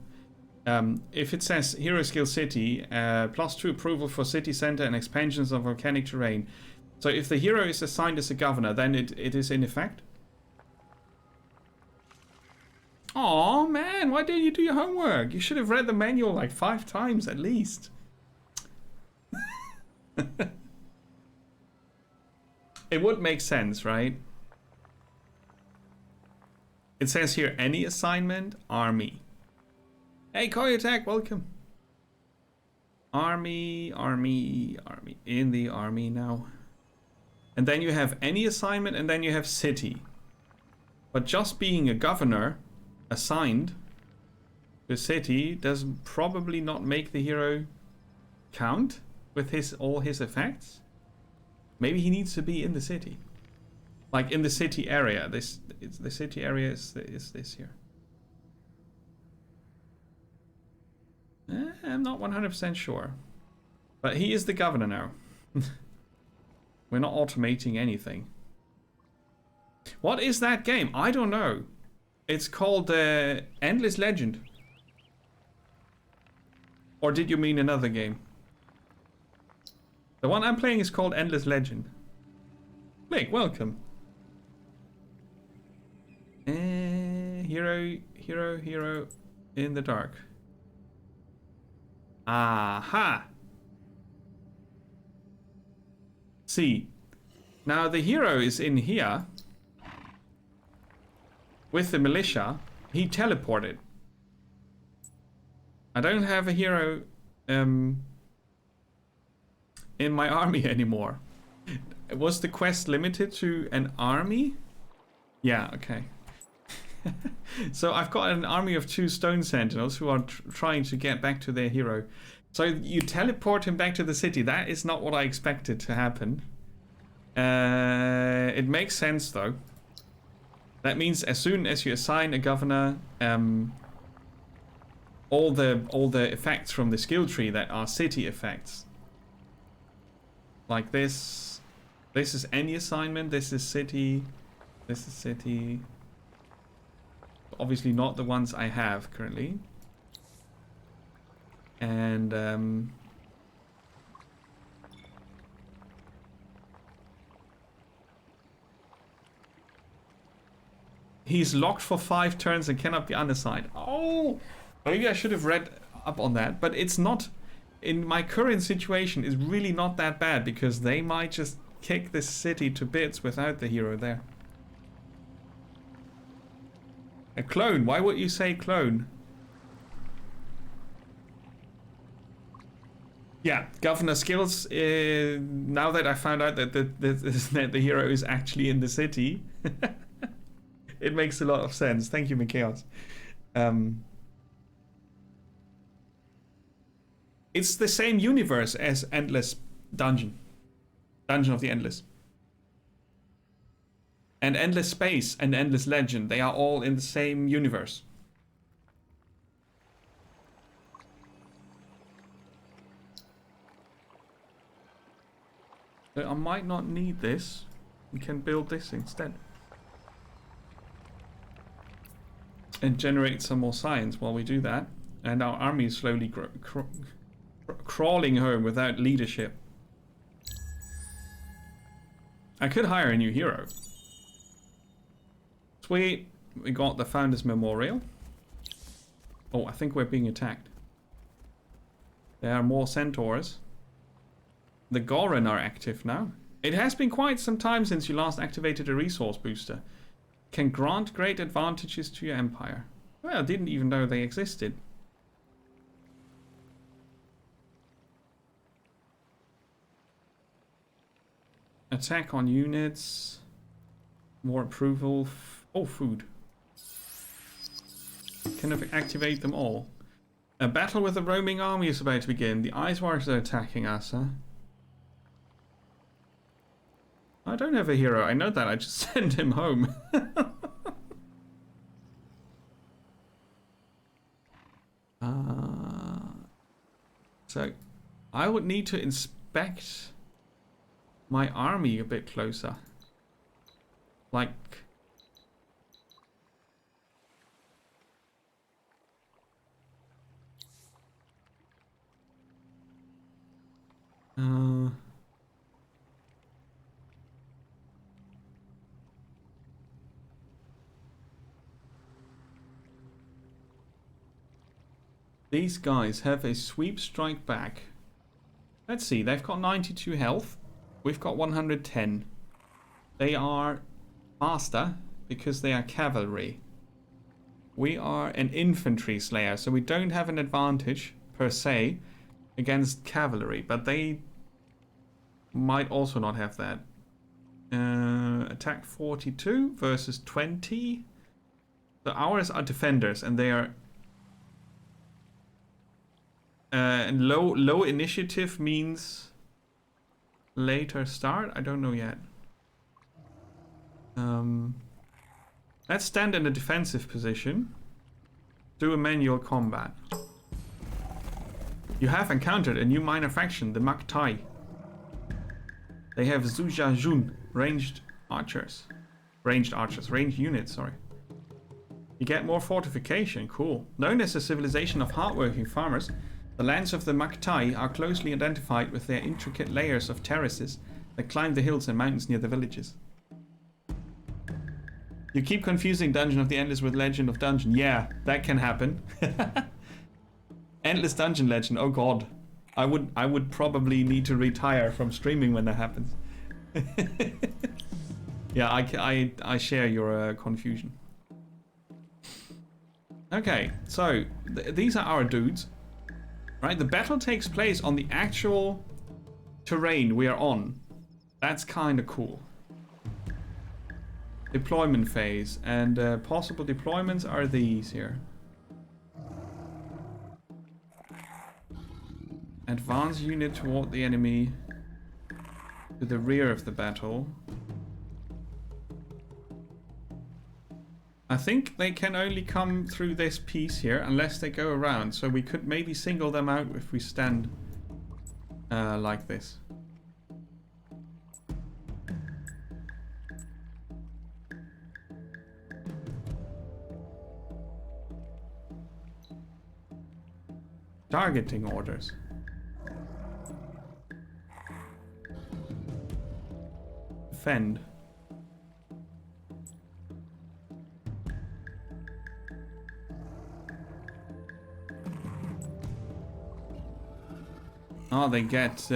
If it says hero skill city, +2 approval for city center and expansions of volcanic terrain. So if the hero is assigned as a governor, then it is in effect. Oh man, why didn't you do your homework? You should have read the manual like 5 times at least. It would make sense, right? It says here any assignment, army. Hey, Koi Attack, welcome. Army. In the army now. And then you have any assignment, and then you have city. But just being a governor assigned to a city does probably not make the hero count with all his effects. Maybe he needs to be in the city. Like in the city area. The city area is this here. I'm not 100% sure. But he is the governor now. We're not automating anything. What is that game? I don't know. It's called Endless Legend. Or did you mean another game? The one I'm playing is called Endless Legend. Blake, welcome. Hero in the dark. Aha! See, now the hero is in here with the militia. He teleported. I don't have a hero in my army anymore. Was the quest limited to an army? Yeah, okay. So I've got an army of 2 stone sentinels who are trying to get back to their hero. So you teleport him back to the city. That is not what I expected to happen. It makes sense though. That means as soon as you assign a governor, all the effects from the skill tree that are city effects, like this is any assignment. This is city. This is city. Obviously not the ones I have currently. And he's locked for 5 turns and cannot be unassigned. Oh, maybe I should have read up on that, but it's not, in my current situation, is really not that bad, because they might just kick this city to bits without the hero there. A clone? Why would you say clone? Yeah, governor skills. Now that I found out that the hero is actually in the city, it makes a lot of sense. Thank you, Mikhails. It's the same universe as Endless Dungeon. Dungeon of the Endless. And Endless Space and Endless Legend, they are all in the same universe. So I might not need this. We can build this instead. And generate some more science while we do that. And our army is slowly crawling home without leadership. I could hire a new hero. Sweet. We got the Founders Memorial. Oh, I think we're being attacked. There are more centaurs. The Goran are active now. It has been quite some time since you last activated a resource booster. Can grant great advantages to your empire. Well, I didn't even know they existed. Attack on units. More approval. Oh, food. Can I activate them all? A battle with a roaming army is about to begin. The Ice Warriors are attacking us, huh? I don't have a hero. I know that. I just sent him home. So, I would need to inspect my army a bit closer. Like... These guys have a sweep strike back. Let's see, they've got 92 health. We've got 110. They are faster because they are cavalry. We are an infantry slayer, so we don't have an advantage per se against cavalry, but they might also not have that. Attack 42 versus 20. So ours are defenders, and they are low initiative means later start. I don't know yet. Let's stand in a defensive position. Do a manual combat. You have encountered a new minor faction, the Maktai. They have Zhuja Jun, ranged units, sorry. You get more fortification, cool. Known as a civilization of hardworking farmers, the lands of the Maktai are closely identified with their intricate layers of terraces that climb the hills and mountains near the villages. You keep confusing Dungeon of the Endless with Legend of Dungeon. Yeah, that can happen. Endless Dungeon Legend, oh god. I would probably need to retire from streaming when that happens. Yeah, I share your confusion. Okay, so these are our dudes. Right, the battle takes place on the actual terrain we are on. That's kind of cool. Deployment phase, and possible deployments are these here. Advance unit toward the enemy to the rear of the battle. I think they can only come through this piece here unless they go around, so we could maybe single them out if we stand like this. Targeting orders. Defend. Oh, they get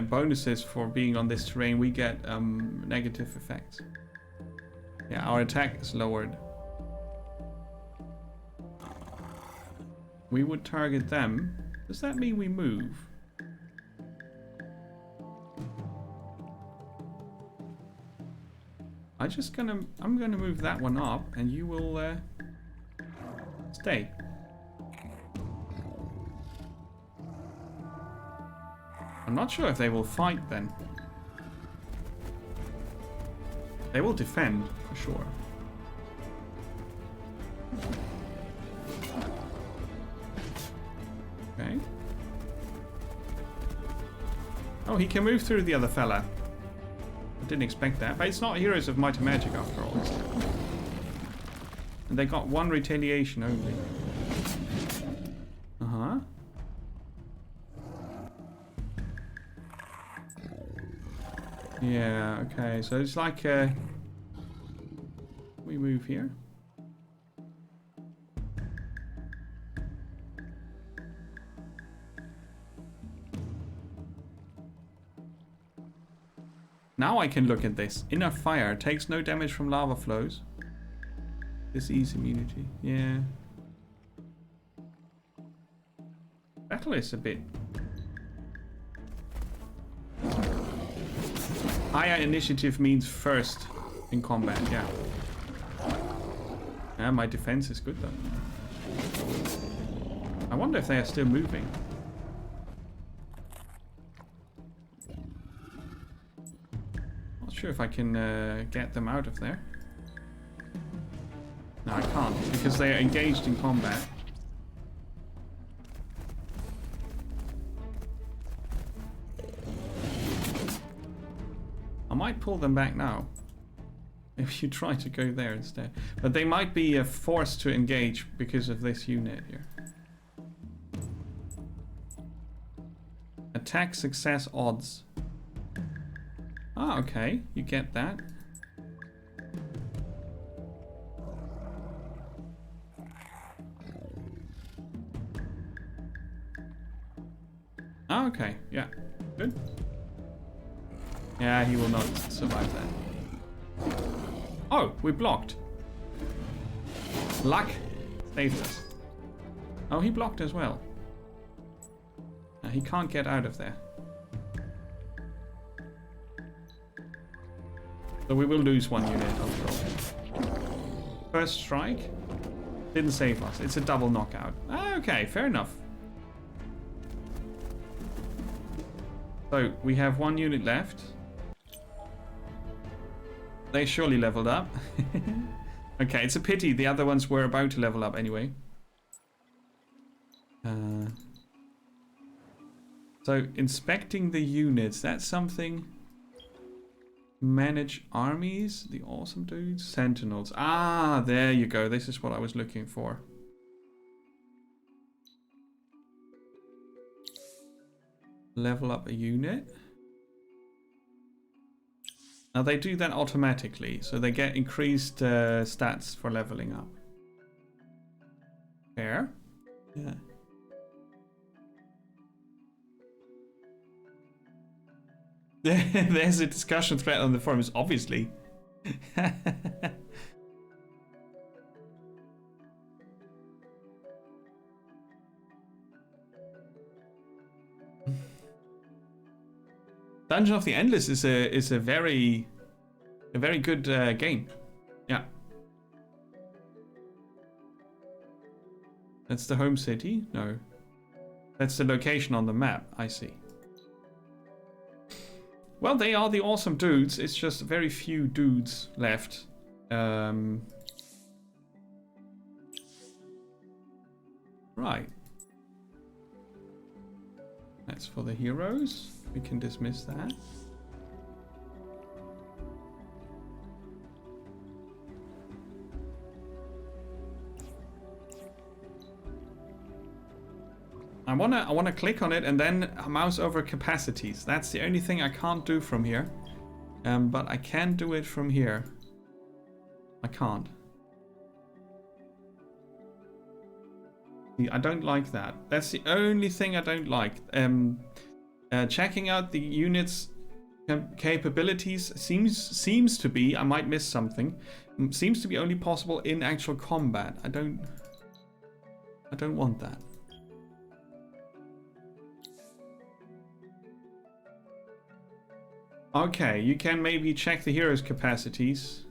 bonuses for being on this terrain. We get negative effects. Yeah, our attack is lowered. We would target them. Does that mean we move? I'm gonna move that one up, and you will stay. I'm not sure if they will fight then. They will defend for sure. Okay. Oh, he can move through the other fella. I didn't expect that, but it's not Heroes of Might and Magic after all. And they got one retaliation only. Uh-huh. Yeah, okay, so it's like we move here. Now I can look at this. Inner fire takes no damage from lava flows. Disease immunity. Yeah. Battle is a bit... Higher initiative means first in combat, yeah. Yeah, my defense is good though. I wonder if they are still moving. Not sure if I can get them out of there. No, I can't, because they are engaged in combat. I might pull them back now. Maybe you try to go there instead. But they might be forced to engage because of this unit here. Attack success odds. Ah, okay. You get that. Ah, okay. Yeah. Good. Yeah, he will not survive that. Oh, we blocked. Luck. saved us. Oh, he blocked as well. He can't get out of there. So we will lose one unit after all. First strike. Didn't save us. It's a double knockout. Ah, okay, fair enough. So we have one unit left. They surely leveled up. Okay, it's a pity the other ones were about to level up anyway. So inspecting the units, that's something. Manage armies, the awesome dudes. Sentinels. Ah, there you go. This is what I was looking for. Level up a unit. Now they do that automatically, so they get increased stats for leveling up. Fair. Yeah. There's a discussion thread on the forums, obviously. Dungeon of the Endless is a very good game. Yeah. That's the home city? No. That's the location on the map, I see. Well, they are the awesome dudes. It's just very few dudes left. Right. That's for the heroes. We can dismiss that. I wanna click on it and then mouse over capacities. That's the only thing I can't do from here. But I can do it from here. I can't. See, I don't like that. That's the only thing I don't like. Checking out the unit's capabilities seems to be, I might miss something, seems to be only possible in actual combat. I don't want that. Okay, you can maybe check the hero's capacities.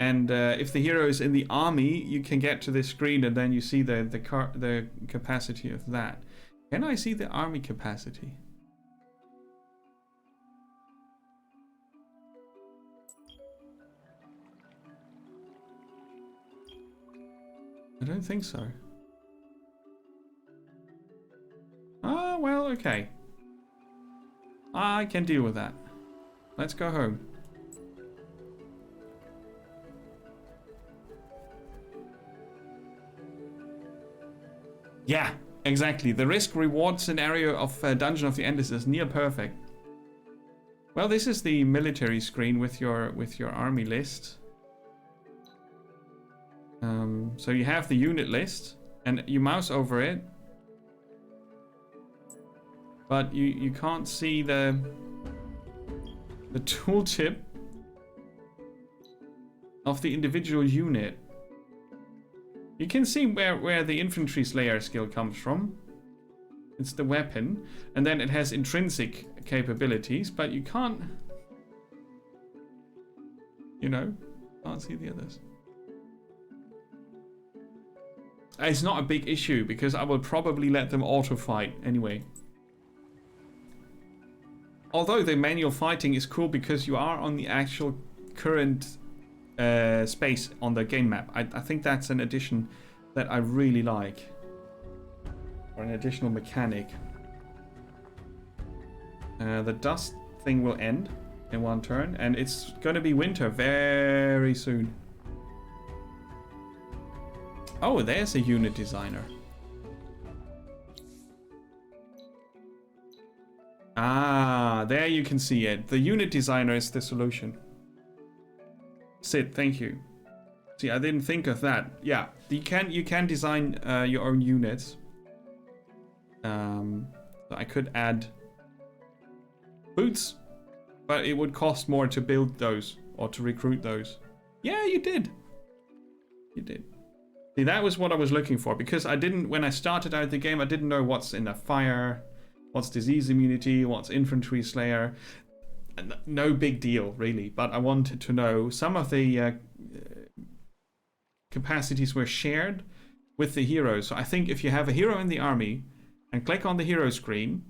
And if the hero is in the army, you can get to this screen and then you see the capacity of that. Can I see the army capacity? I don't think so. Ah, well, okay. I can deal with that. Let's go home. Yeah, exactly. The risk-reward scenario of Dungeon of the Endless is near perfect. Well, this is the military screen with your army list. So you have the unit list, and you mouse over it. But you can't see the tooltip of the individual unit. You can see where the infantry slayer skill comes from. It's the weapon, and then it has intrinsic capabilities, but you can't, can't see the others. It's not a big issue because I will probably let them auto fight anyway. Although the manual fighting is cool because you are on the actual current space on the game map. I think that's an addition that I really like. Or an additional mechanic. The dust thing will end in one turn, and it's going to be winter very soon. Oh, there's a unit designer. Ah, there you can see it. The unit designer is the solution. Sid, thank you. See, I didn't think of that. Yeah, you can design your own units. So I could add boots, but it would cost more to build those or to recruit those. Yeah, you did. You did. See, that was what I was looking for, because I didn't, when I started out the game, I didn't know what's in the fire, what's disease immunity, what's infantry slayer. No big deal, really, but I wanted to know some of the capacities were shared with the heroes. So I think if you have a hero in the army and click on the hero screen,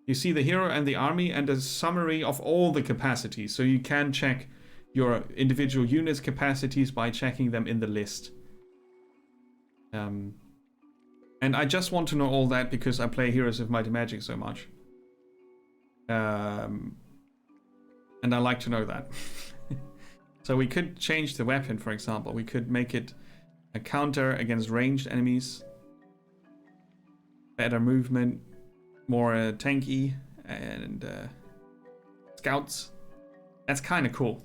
you see the hero and the army and a summary of all the capacities. So you can check your individual units' capacities by checking them in the list. And I just want to know all that because I play Heroes of Might and Magic so much. And I like to know that. So we could change the weapon, for example. We could make it a counter against ranged enemies. Better movement, more tanky, and scouts. That's kind of cool.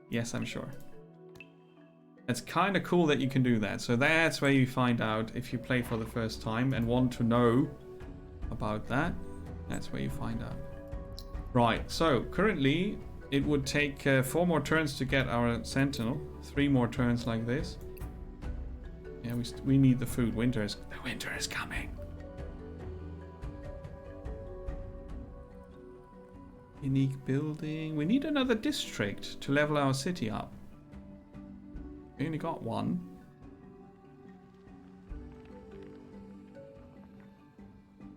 Yes, I'm sure. It's kind of cool that you can do that. So that's where you find out if you play for the first time and want to know about that. That's where you find out. Right, so currently it would take 4 more turns to get our sentinel. 3 more turns like this. Yeah, we need the food. The winter is coming. Unique building. We need another district to level our city up. We only got 1.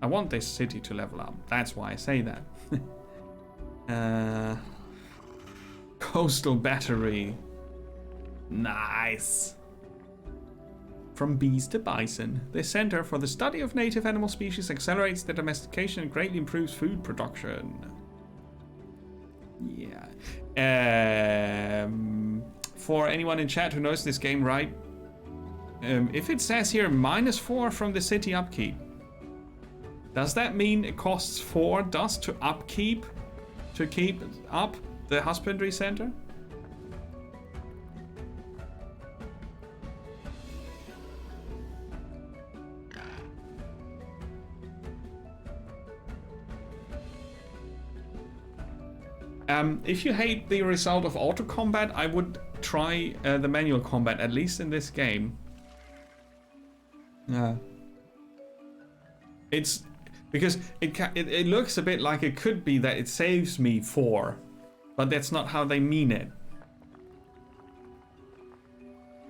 I want this city to level up. That's why I say that. Coastal battery. Nice. From bees to bison. This center for the study of native animal species accelerates their domestication and greatly improves food production. Yeah. For anyone in chat who knows this game, right? If it says here -4 from the city upkeep, does that mean it costs 4 dust to upkeep, to keep up the husbandry center? If you hate the result of auto combat, I would try the manual combat, at least in this game. It's because it looks a bit like it could be that it saves me 4, but that's not how they mean it.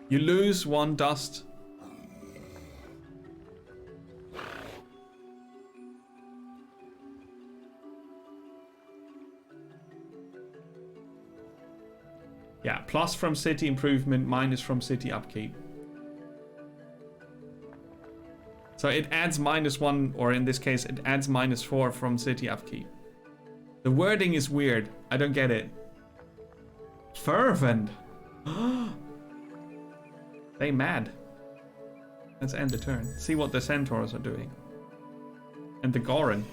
You lose 1 dust. Yeah, plus from city improvement, minus from city upkeep. So it adds -1, or in this case, it adds -4 from city upkeep. The wording is weird. I don't get it. Fervent. They mad. Let's end the turn. See what the centaurs are doing. And the Gorin.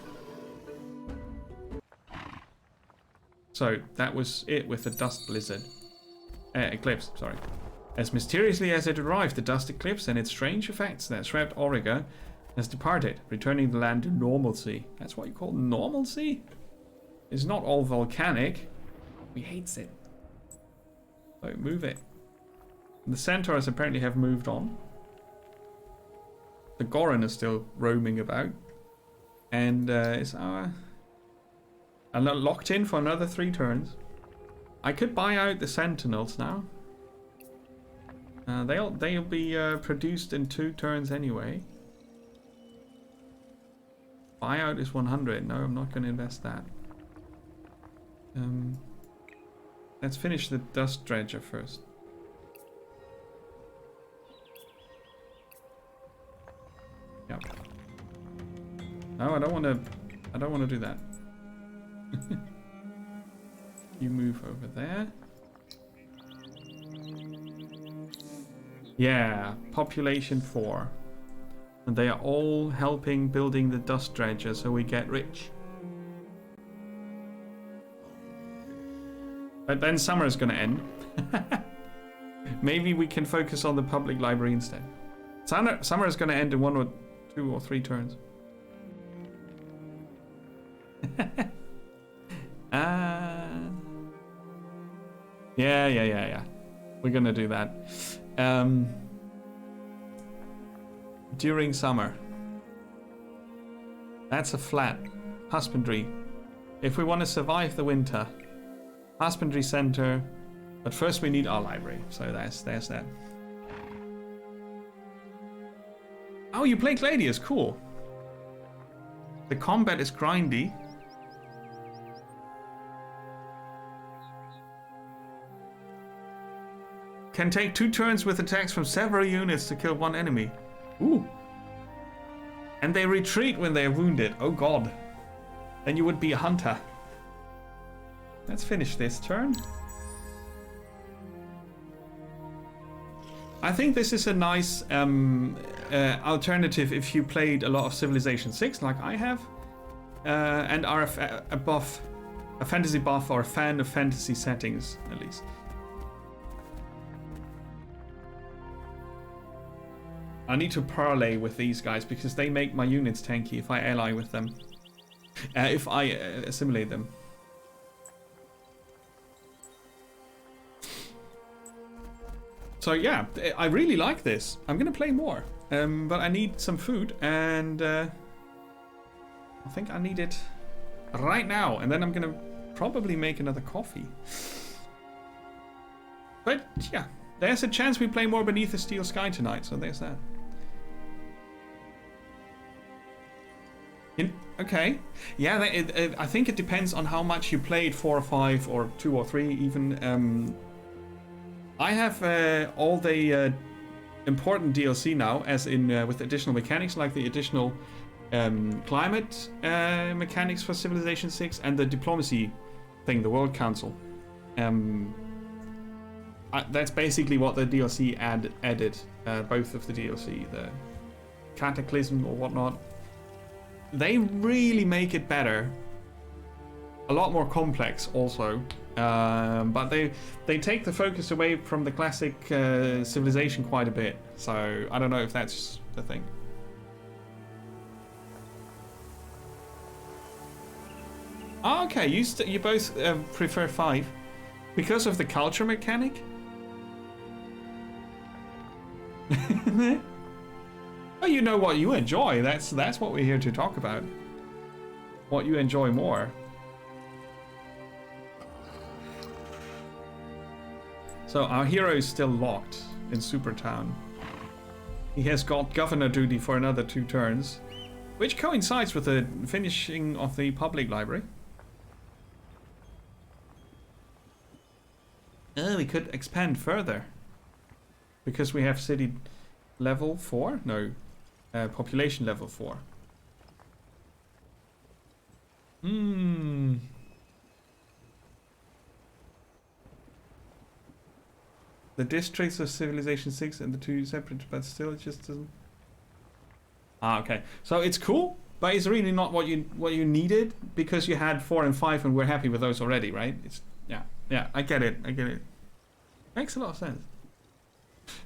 So that was it with the dust blizzard. Eclipse, sorry. As mysteriously as it arrived, the dust eclipse and its strange effects that swept Auriga has departed, returning the land to normalcy. That's what you call normalcy? It's not all volcanic. We hates it. So move it. The centaurs apparently have moved on. The Gorin is still roaming about. And is locked in for another 3 turns. I could buy out the sentinels now. They'll be produced in 2 turns anyway. Buyout is 100. No, I'm not going to invest that. Let's finish the dust dredger first. Yep. No, I don't want to. I don't want to do that. You move over there. Yeah, population 4. And they are all helping building the dust dredger so we get rich. But then summer is going to end. Maybe we can focus on the public library instead. Summer is going to end in 1 or 2 or 3 turns. Yeah. We're gonna do that. during summer. That's a flat. Husbandry. If we want to survive the winter. Husbandry center. But first we need our library. So there's that. Oh, you play Gladius. Cool. The combat is grindy. Can take 2 turns with attacks from several units to kill 1 enemy. Ooh. And they retreat when they are wounded. Oh god. Then you would be a hunter. Let's finish this turn. I think this is a nice alternative if you played a lot of Civilization 6 like I have. And are a fantasy buff or a fan of fantasy settings at least. I need to parlay with these guys because they make my units tanky if I ally with them. If I assimilate them. So yeah, I really like this. I'm gonna play more. But I need some food and I think I need it right now. And then I'm gonna probably make another coffee. But yeah, there's a chance we play more Beneath the Steel Sky tonight. So there's that. Okay, yeah, I think it depends on how much you played 4 or 5 or 2 or 3 even. I have all the important DLC now, as in with additional mechanics like the additional climate mechanics for Civilization 6 and the diplomacy thing, the World Council. That's basically what the DLC added, both of the DLC, the Cataclysm or whatnot. They really make it better. A lot more complex also. But they take the focus away from the classic Civilization quite a bit. So I don't know if that's the thing. Oh, okay, you both prefer 5 because of the culture mechanic. Well, you know what you enjoy. That's what we're here to talk about. What you enjoy more. So our hero is still locked in Supertown. He has got governor duty for another 2 turns, which coincides with the finishing of the public library. We could expand further because we have city level 4. No, population level 4. The districts of Civilization 6 and the 2 separate, but still it just doesn't. Okay. So it's cool, but it's really not what you needed because you had 4 and 5 and we're happy with those already, right? It's yeah. I get it. Makes a lot of sense.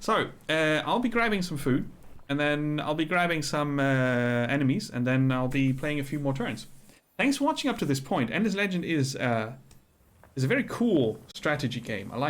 So I'll be grabbing some food, and then I'll be grabbing some enemies, and then I'll be playing a few more turns. Thanks for watching up to this point. Endless Legend is a very cool strategy game. I like